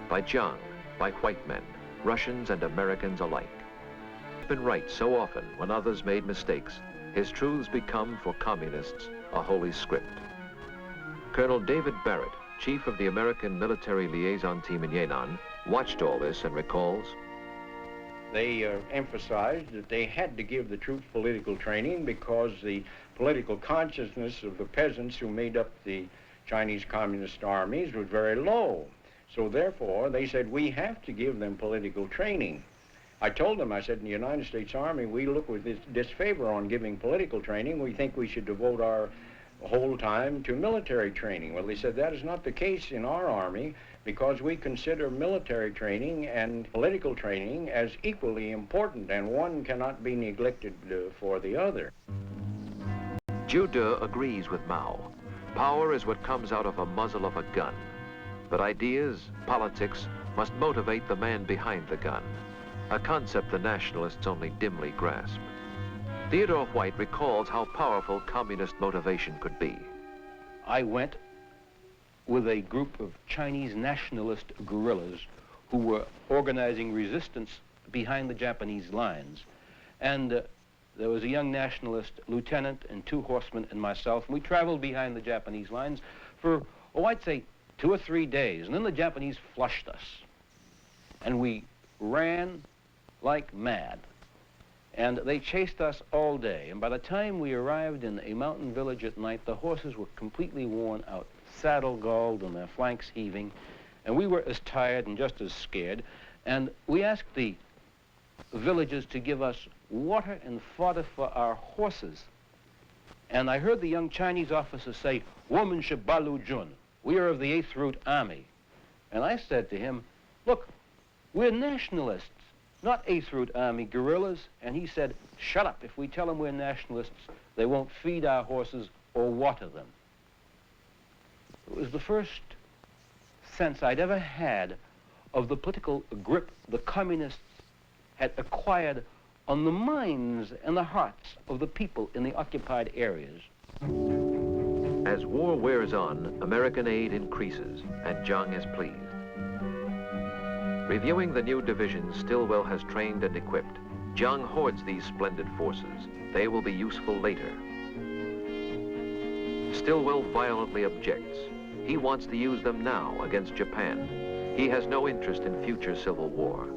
By Chiang, by white men, Russians and Americans alike. He's been right so often when others made mistakes, his truths become for communists a holy script. Colonel David Barrett, chief of the American military liaison team in Yan'an, watched all this and recalls, they emphasized that they had to give the troops political training because the political consciousness of the peasants who made up the Chinese Communist armies was very low. So therefore, they said, we have to give them political training. I told them, I said, in the United States Army, we look with disfavor on giving political training. We think we should devote our whole time to military training. Well, they said that is not the case in our Army because we consider military training and political training as equally important, and one cannot be neglected for the other. Zhu De agrees with Mao. Power is what comes out of a muzzle of a gun. But ideas, politics, must motivate the man behind the gun, a concept the nationalists only dimly grasp. Theodore White recalls how powerful communist motivation could be. I went with a group of Chinese nationalist guerrillas who were organizing resistance behind the Japanese lines. And there was a young nationalist lieutenant and 2 horsemen and myself, and we traveled behind the Japanese lines for, oh, I'd say 2 or 3 days, and then the Japanese flushed us. And we ran like mad. And they chased us all day, and by the time we arrived in a mountain village at night, the horses were completely worn out, saddle galled and their flanks heaving, and we were as tired and just as scared. And we asked the villagers to give us water and fodder for our horses. And I heard the young Chinese officer say, "Woman Shabalu Jun, we are of the 8th Route Army." And I said to him, "Look, we're nationalists, not 8th Route Army guerrillas." And he said, "Shut up. If we tell them we're nationalists, they won't feed our horses or water them." It was the first sense I'd ever had of the political grip the communists had acquired on the minds and the hearts of the people in the occupied areas. As war wears on, American aid increases, and Chiang is pleased. Reviewing the new divisions Stilwell has trained and equipped, Chiang hoards these splendid forces. They will be useful later. Stilwell violently objects. He wants to use them now against Japan. He has no interest in future civil war.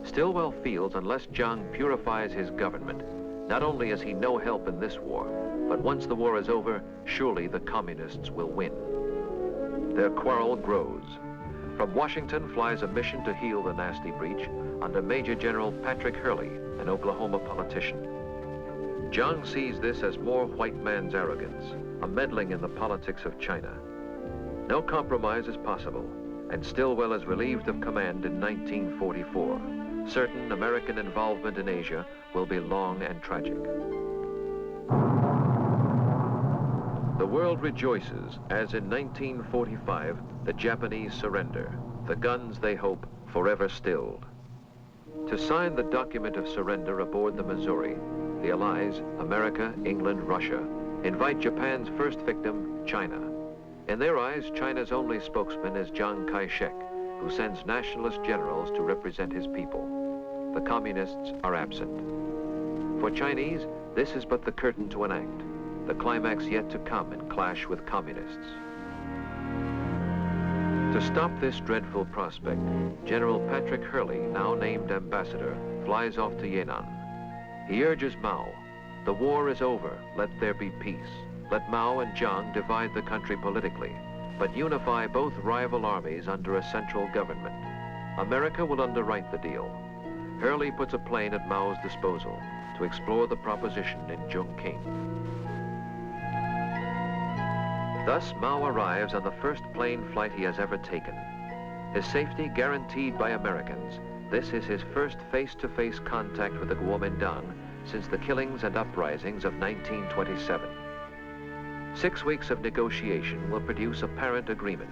Stilwell feels unless Chiang purifies his government, Not only is he no help in this war, but once the war is over, surely the communists will win. Their quarrel grows. From Washington flies a mission to heal the nasty breach under Major General Patrick Hurley, an Oklahoma politician. Chang sees this as more white man's arrogance, a meddling in the politics of China. No compromise is possible, and Stilwell is relieved of command in 1944. Certain American involvement in Asia will be long and tragic. The world rejoices as in 1945 the Japanese surrender, the guns they hope forever stilled. To sign the document of surrender aboard the Missouri, the Allies, America, England, Russia, invite Japan's first victim, China. In their eyes, China's only spokesman is Chiang Kai-shek, who sends nationalist generals to represent his people. The communists are absent. For Chinese, this is but the curtain to an act, the climax yet to come in clash with communists. To stop this dreadful prospect, General Patrick Hurley, now named ambassador, flies off to Yan'an. He urges Mao, the war is over, let there be peace. Let Mao and Chiang divide the country politically, but unify both rival armies under a central government. America will underwrite the deal. Hurley puts a plane at Mao's disposal to explore the proposition in Chongqing. Thus, Mao arrives on the first plane flight he has ever taken. His safety guaranteed by Americans, this is his first face-to-face contact with the Kuomintang since the killings and uprisings of 1927. 6 weeks of negotiation will produce apparent agreement,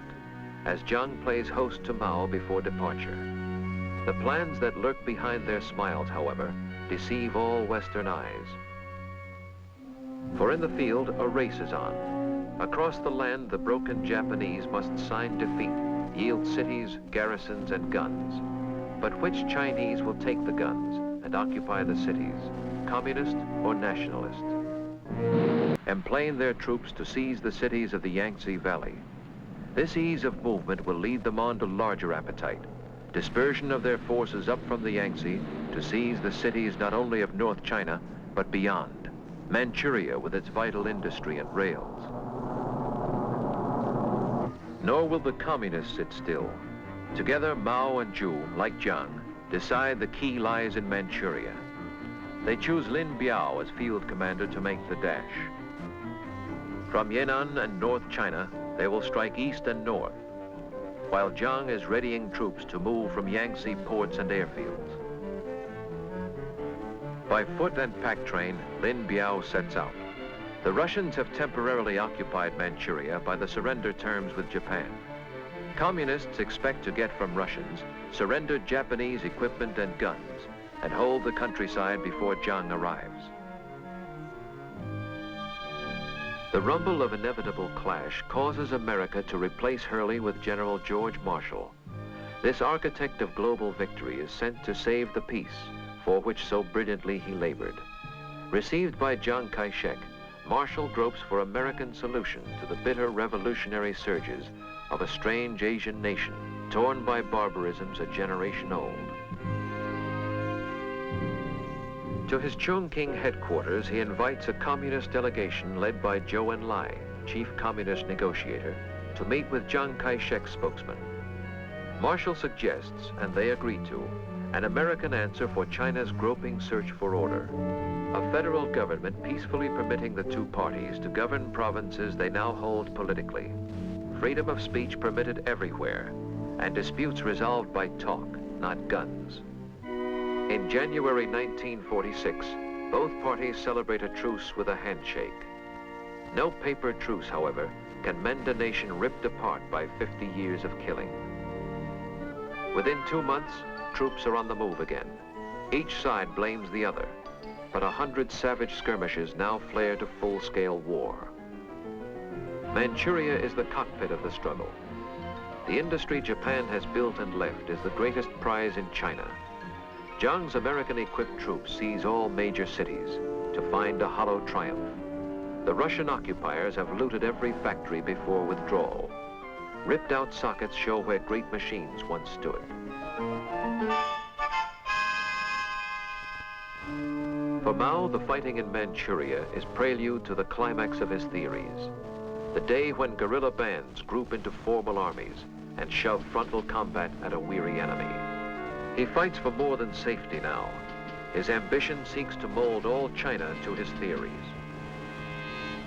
as Chiang plays host to Mao before departure. The plans that lurk behind their smiles, however, deceive all Western eyes. For in the field, a race is on. Across the land, the broken Japanese must sign defeat, yield cities, garrisons, and guns. But which Chinese will take the guns and occupy the cities, communist or nationalist? Emplain their troops to seize the cities of the Yangtze Valley. This ease of movement will lead them on to larger appetite, dispersion of their forces up from the Yangtze to seize the cities not only of North China, but beyond, Manchuria with its vital industry and rails. Nor will the communists sit still. Together, Mao and Zhu, like Chiang, decide the key lies in Manchuria. They choose Lin Biao as field commander to make the dash. From Yan'an and North China, they will strike east and north, while Chiang is readying troops to move from Yangtze ports and airfields. By foot and pack train, Lin Biao sets out. The Russians have temporarily occupied Manchuria by the surrender terms with Japan. Communists expect to get from Russians surrendered Japanese equipment and guns and hold the countryside before Chiang arrives. The rumble of inevitable clash causes America to replace Hurley with General George Marshall. This architect of global victory is sent to save the peace for which so brilliantly he labored. Received by Chiang Kai-shek, Marshall gropes for American solution to the bitter revolutionary surges of a strange Asian nation torn by barbarisms a generation old. To his Chongqing headquarters, he invites a communist delegation led by Zhou Enlai, chief communist negotiator, to meet with Chiang Kai-shek's spokesman. Marshall suggests, and they agree to, an American answer for China's groping search for order. A federal government peacefully permitting the two parties to govern provinces they now hold politically. Freedom of speech permitted everywhere, and disputes resolved by talk, not guns. In January 1946, both parties celebrate a truce with a handshake. No paper truce, however, can mend a nation ripped apart by 50 years of killing. Within 2 months, troops are on the move again. Each side blames the other, but 100 savage skirmishes now flare to full-scale war. Manchuria is the cockpit of the struggle. The industry Japan has built and left is the greatest prize in China. Chiang's American-equipped troops seize all major cities to find a hollow triumph. The Russian occupiers have looted every factory before withdrawal. Ripped out sockets show where great machines once stood. For Mao, the fighting in Manchuria is prelude to the climax of his theories. The day when guerrilla bands group into formal armies and shove frontal combat at a weary enemy. He fights for more than safety now. His ambition seeks to mold all China to his theories.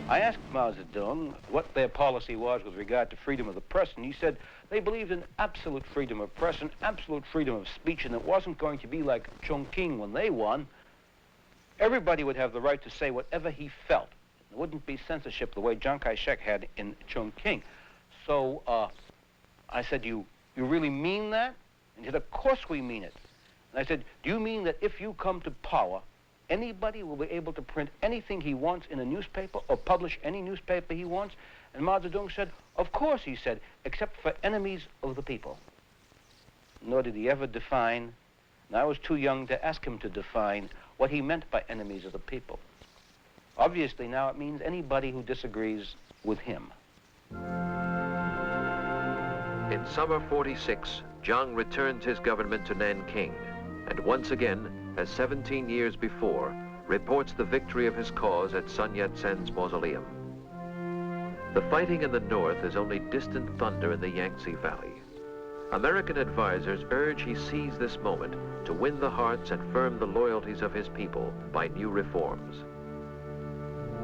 I asked Mao Zedong what their policy was with regard to freedom of the press, and he said they believed in absolute freedom of press and absolute freedom of speech, and it wasn't going to be like Chongqing when they won. Everybody would have the right to say whatever he felt. There wouldn't be censorship the way Chiang Kai-shek had in Chongqing. So I said, you really mean that? And he said, of course we mean it. And I said, do you mean that if you come to power, anybody will be able to print anything he wants in a newspaper or publish any newspaper he wants? And Mao Zedong said, of course, he said, except for enemies of the people. Nor did he ever define, and I was too young to ask him to define what he meant by enemies of the people. Obviously, now it means anybody who disagrees with him. In summer 46, Chang returns his government to Nanking, and once again, as 17 years before, reports the victory of his cause at Sun Yat-sen's mausoleum. The fighting in the north is only distant thunder in the Yangtze Valley. American advisors urge he seize this moment to win the hearts and firm the loyalties of his people by new reforms.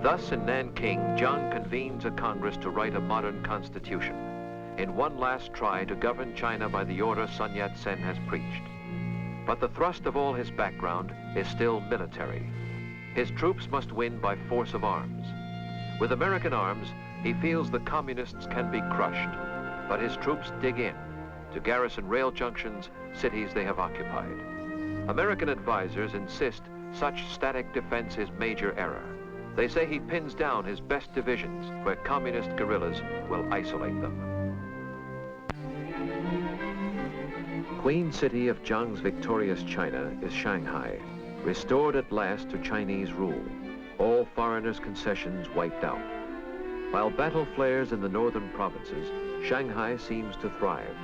Thus, in Nanking, Chang convenes a Congress to write a modern constitution, in one last try to govern China by the order Sun Yat-sen has preached. But the thrust of all his background is still military. His troops must win by force of arms. With American arms, he feels the communists can be crushed, but his troops dig in to garrison rail junctions, cities they have occupied. American advisors insist such static defense is major error. They say he pins down his best divisions where communist guerrillas will isolate them. Queen city of Chiang's victorious China is Shanghai, restored at last to Chinese rule, all foreigners' concessions wiped out. While battle flares in the northern provinces, Shanghai seems to thrive.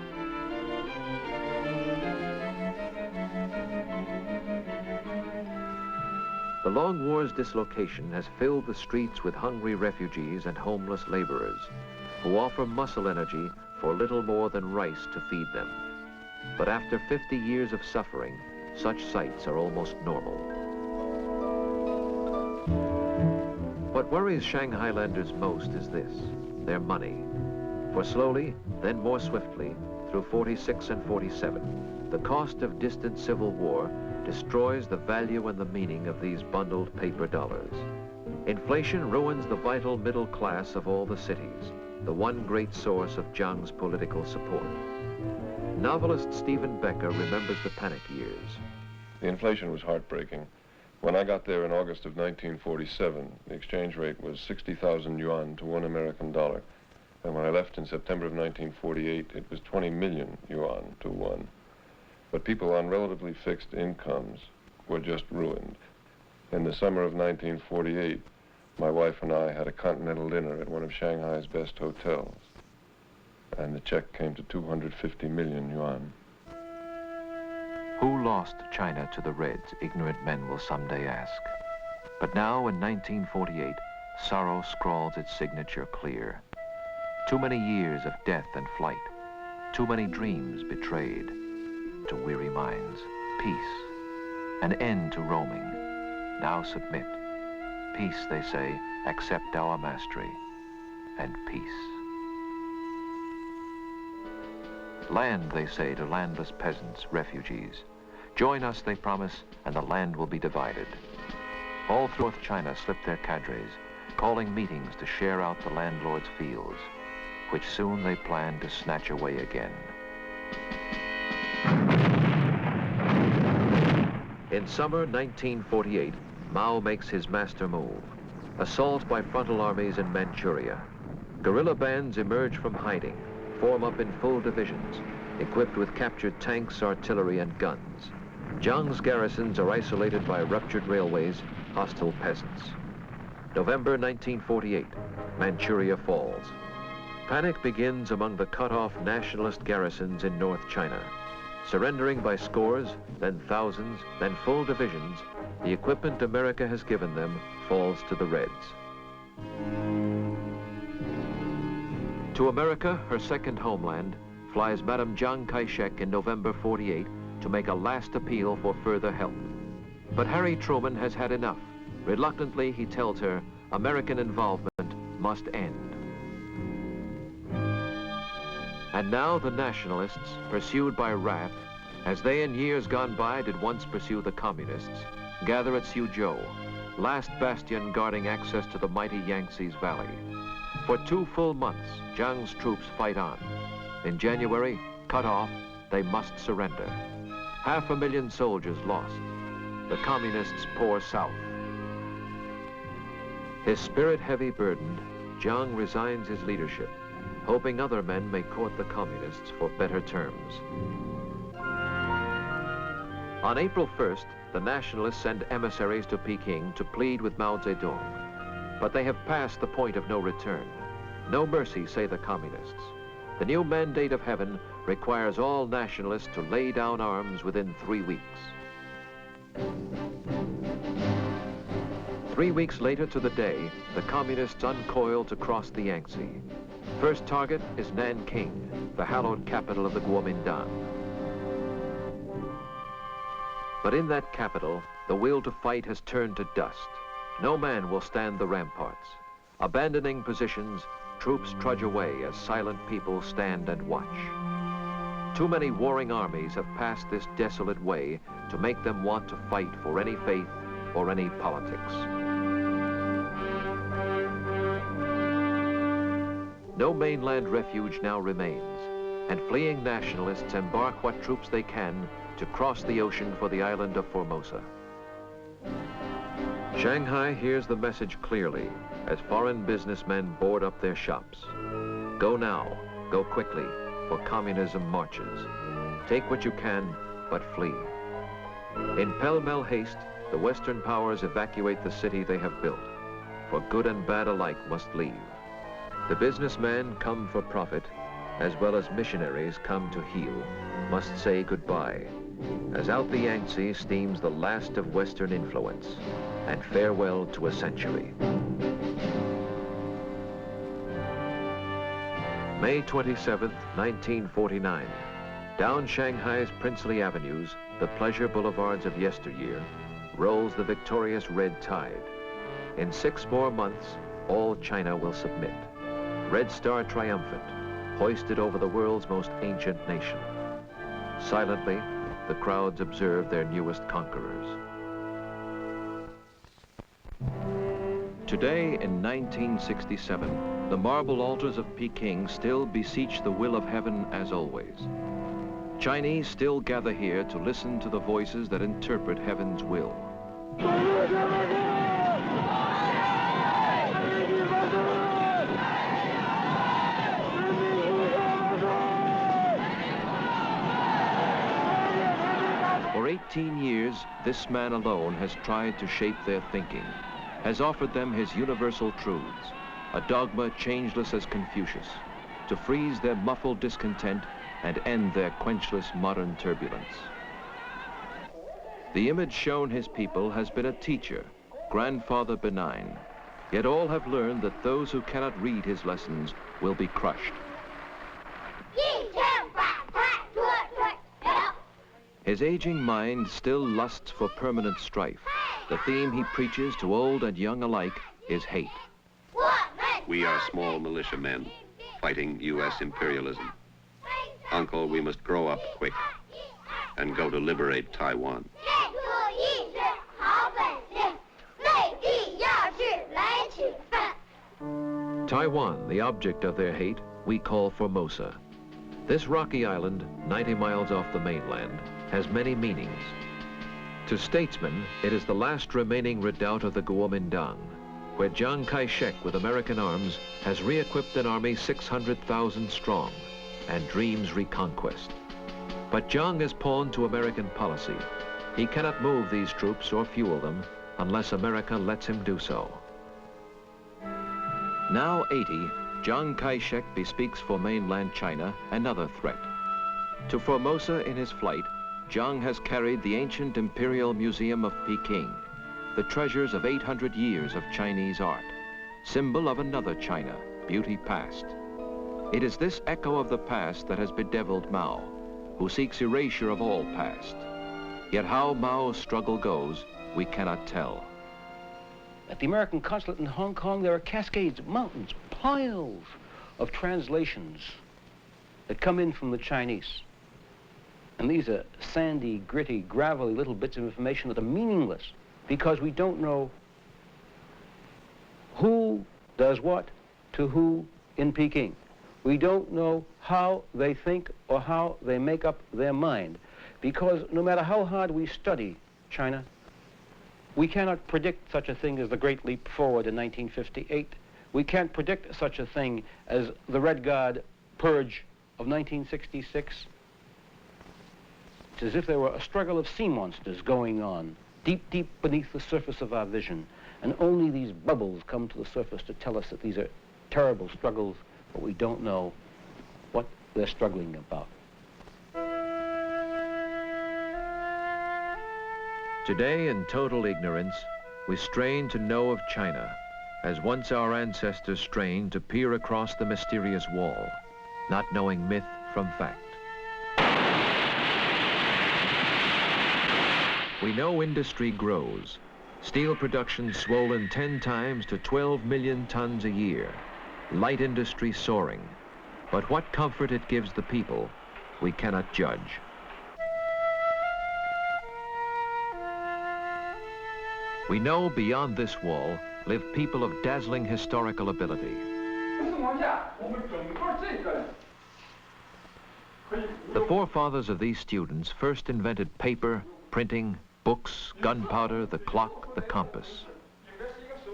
The long war's dislocation has filled the streets with hungry refugees and homeless laborers who offer muscle energy for little more than rice to feed them. But after 50 years of suffering, such sights are almost normal. What worries Shanghailanders most is this, their money. For slowly, then more swiftly, through 46 and 47, the cost of distant civil war destroys the value and the meaning of these bundled paper dollars. Inflation ruins the vital middle class of all the cities, the one great source of Chiang's political support. Novelist Stephen Becker remembers the panic years. The inflation was heartbreaking. When I got there in August of 1947, the exchange rate was 60,000 yuan to $1 American. And when I left in September of 1948, it was 20 million yuan to one. But people on relatively fixed incomes were just ruined. In the summer of 1948, my wife and I had a continental dinner at one of Shanghai's best hotels, and the check came to 250 million yuan. Who lost China to the Reds, ignorant men will someday ask. But now, in 1948, sorrow scrawls its signature clear. Too many years of death and flight, too many dreams betrayed. To weary minds, peace, an end to roaming. Now submit. Peace, they say, accept our mastery, and peace. Land, they say, to landless peasants, refugees. Join us, they promise, and the land will be divided. All through North China slip their cadres, calling meetings to share out the landlord's fields, which soon they plan to snatch away again. In summer 1948, Mao makes his master move. Assault by frontal armies in Manchuria. Guerrilla bands emerge from hiding, form up in full divisions, equipped with captured tanks, artillery, and guns. Chiang's garrisons are isolated by ruptured railways, hostile peasants. November 1948, Manchuria falls. Panic begins among the cut-off nationalist garrisons in North China. Surrendering by scores, then thousands, then full divisions, the equipment America has given them falls to the Reds. To America, her second homeland, flies Madame Chiang Kai-shek in November 48 to make a last appeal for further help. But Harry Truman has had enough. Reluctantly, he tells her American involvement must end. And now the nationalists, pursued by wrath, as they in years gone by did once pursue the communists, gather at Suzhou, last bastion guarding access to the mighty Yangtze's valley. For 2 full months, Chiang's troops fight on. In January, cut off, they must surrender. 500,000 soldiers lost. The communists pour south. His spirit heavy burdened, Chiang resigns his leadership, hoping other men may court the communists for better terms. On April 1st, the nationalists send emissaries to Peking to plead with Mao Zedong. But they have passed the point of no return. No mercy, say the communists. The new mandate of heaven requires all nationalists to lay down arms within 3 weeks. 3 weeks later to the day, the communists uncoil to cross the Yangtze. First target is Nanking, the hallowed capital of the Kuomintang. But in that capital, the will to fight has turned to dust. No man will stand the ramparts. Abandoning positions, troops trudge away as silent people stand and watch. Too many warring armies have passed this desolate way to make them want to fight for any faith or any politics. No mainland refuge now remains, and fleeing nationalists embark what troops they can to cross the ocean for the island of Formosa. Shanghai hears the message clearly as foreign businessmen board up their shops. Go now, go quickly, for communism marches. Take what you can, but flee. In pell-mell haste, the Western powers evacuate the city they have built, for good and bad alike must leave. The businessmen come for profit, as well as missionaries come to heal, must say goodbye, as out the Yangtze steams the last of Western influence, and farewell to a century. May 27th, 1949. Down Shanghai's princely avenues, the pleasure boulevards of yesteryear, rolls the victorious red tide. In 6 more months, all China will submit. Red Star triumphant, hoisted over the world's most ancient nation. Silently, the crowds observe their newest conquerors. Today, in 1967, the marble altars of Peking still beseech the will of heaven as always. Chinese still gather here to listen to the voices that interpret heaven's will. For 18 years, this man alone has tried to shape their thinking, has offered them his universal truths, a dogma changeless as Confucius, to freeze their muffled discontent and end their quenchless modern turbulence. The image shown his people has been a teacher, grandfather benign, yet all have learned that those who cannot read his lessons will be crushed. His aging mind still lusts for permanent strife. The theme he preaches to old and young alike is hate. We are small militiamen fighting U.S. imperialism. Uncle, we must grow up quick and go to liberate Taiwan. Taiwan, the object of their hate, we call Formosa. This rocky island, 90 miles off the mainland, has many meanings. To statesmen, it is the last remaining redoubt of the Kuomintang, where Chiang Kai-shek with American arms has re-equipped an army 600,000 strong and dreams reconquest. But Chiang is pawned to American policy. He cannot move these troops or fuel them unless America lets him do so. Now 80, Chiang Kai-shek bespeaks for mainland China another threat. To Formosa in his flight, Chang has carried the ancient Imperial Museum of Peking, the treasures of 800 years of Chinese art, symbol of another China, beauty past. It is this echo of the past that has bedeviled Mao, who seeks erasure of all past. Yet how Mao's struggle goes, we cannot tell. At the American consulate in Hong Kong, there are cascades, mountains, piles of translations that come in from the Chinese. And these are sandy, gritty, gravelly little bits of information that are meaningless because we don't know who does what to who in Peking. We don't know how they think or how they make up their mind, because no matter how hard we study China, we cannot predict such a thing as the Great Leap Forward in 1958. We can't predict such a thing as the Red Guard purge of 1966. It's as if there were a struggle of sea monsters going on, deep, deep beneath the surface of our vision, and only these bubbles come to the surface to tell us that these are terrible struggles, but we don't know what they're struggling about. Today, in total ignorance, we strain to know of China, as once our ancestors strained to peer across the mysterious wall, not knowing myth from fact. We know industry grows. Steel production swollen 10 times to 12 million tons a year. Light industry soaring. But what comfort it gives the people, we cannot judge. We know beyond this wall live people of dazzling historical ability. The forefathers of these students first invented paper, printing, books, gunpowder, the clock, the compass.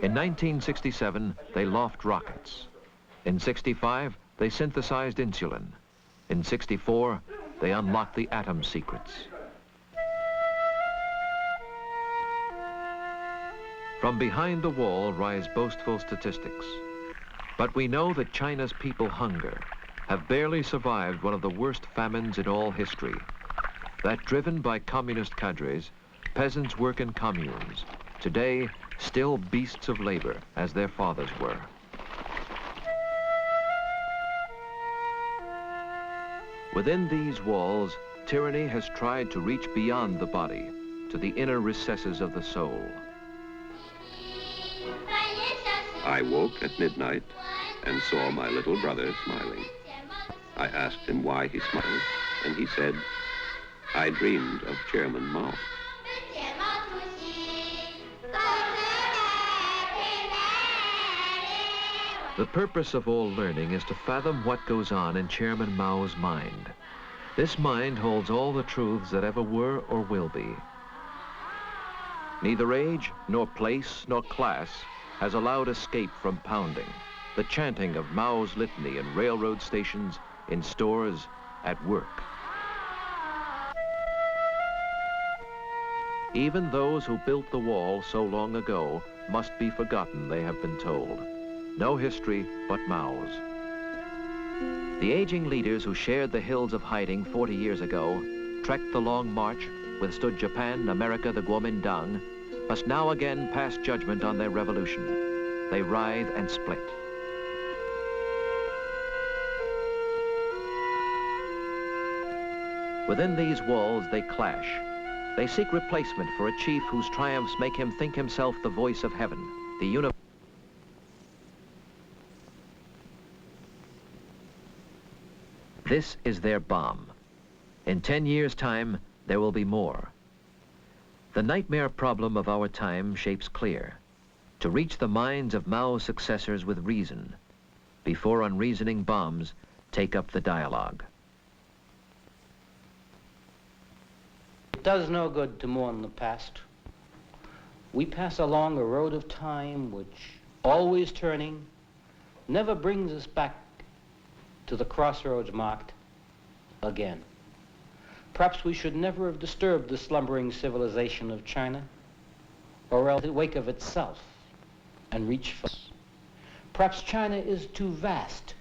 In 1967, they loft rockets. In 65, they synthesized insulin. In 64, they unlocked the atom secrets. From behind the wall rise boastful statistics. But we know that China's people hunger, have barely survived one of the worst famines in all history. That driven by communist cadres, peasants work in communes, today still beasts of labor as their fathers were. Within these walls, tyranny has tried to reach beyond the body, to the inner recesses of the soul. I woke at midnight and saw my little brother smiling. I asked him why he smiled, and he said, I dreamed of Chairman Mao. The purpose of all learning is to fathom what goes on in Chairman Mao's mind. This mind holds all the truths that ever were or will be. Neither age, nor place, nor class has allowed escape from pounding, the chanting of Mao's litany in railroad stations, in stores, at work. Even those who built the wall so long ago must be forgotten, they have been told. No history but Mao's. The aging leaders who shared the hills of hiding 40 years ago, trekked the long march, withstood Japan, America, the Kuomintang, must now again pass judgment on their revolution. They writhe and split. Within these walls, they clash. They seek replacement for a chief whose triumphs make him think himself the voice of heaven, the universe. This is their bomb. In 10 years' time, there will be more. The nightmare problem of our time shapes clear: to reach the minds of Mao's successors with reason, before unreasoning bombs take up the dialogue. It does no good to mourn the past. We pass along a road of time which, always turning, never brings us back to the crossroads marked again. Perhaps we should never have disturbed the slumbering civilization of China, or else it wake of itself and reach for us. Perhaps China is too vast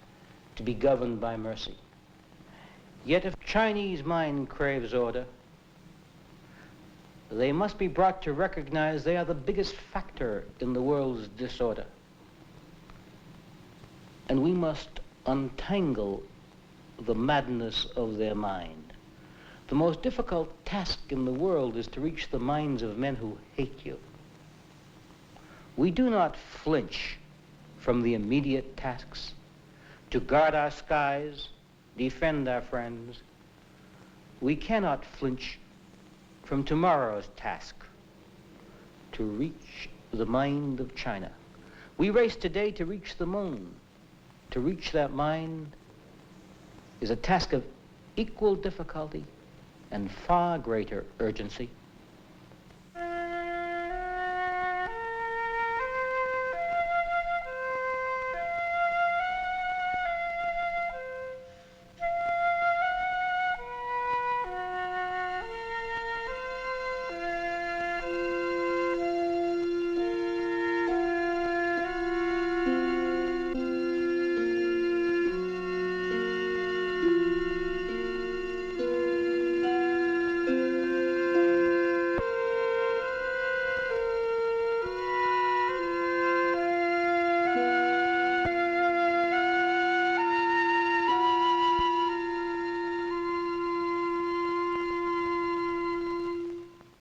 to be governed by mercy. Yet if Chinese mind craves order, they must be brought to recognize they are the biggest factor in the world's disorder. And we must untangle the madness of their mind. The most difficult task in the world is to reach the minds of men who hate you. We do not flinch from the immediate tasks to guard our skies, defend our friends. We cannot flinch from tomorrow's task, to reach the mind of China. We race today to reach the moon. To reach that mind is a task of equal difficulty and far greater urgency.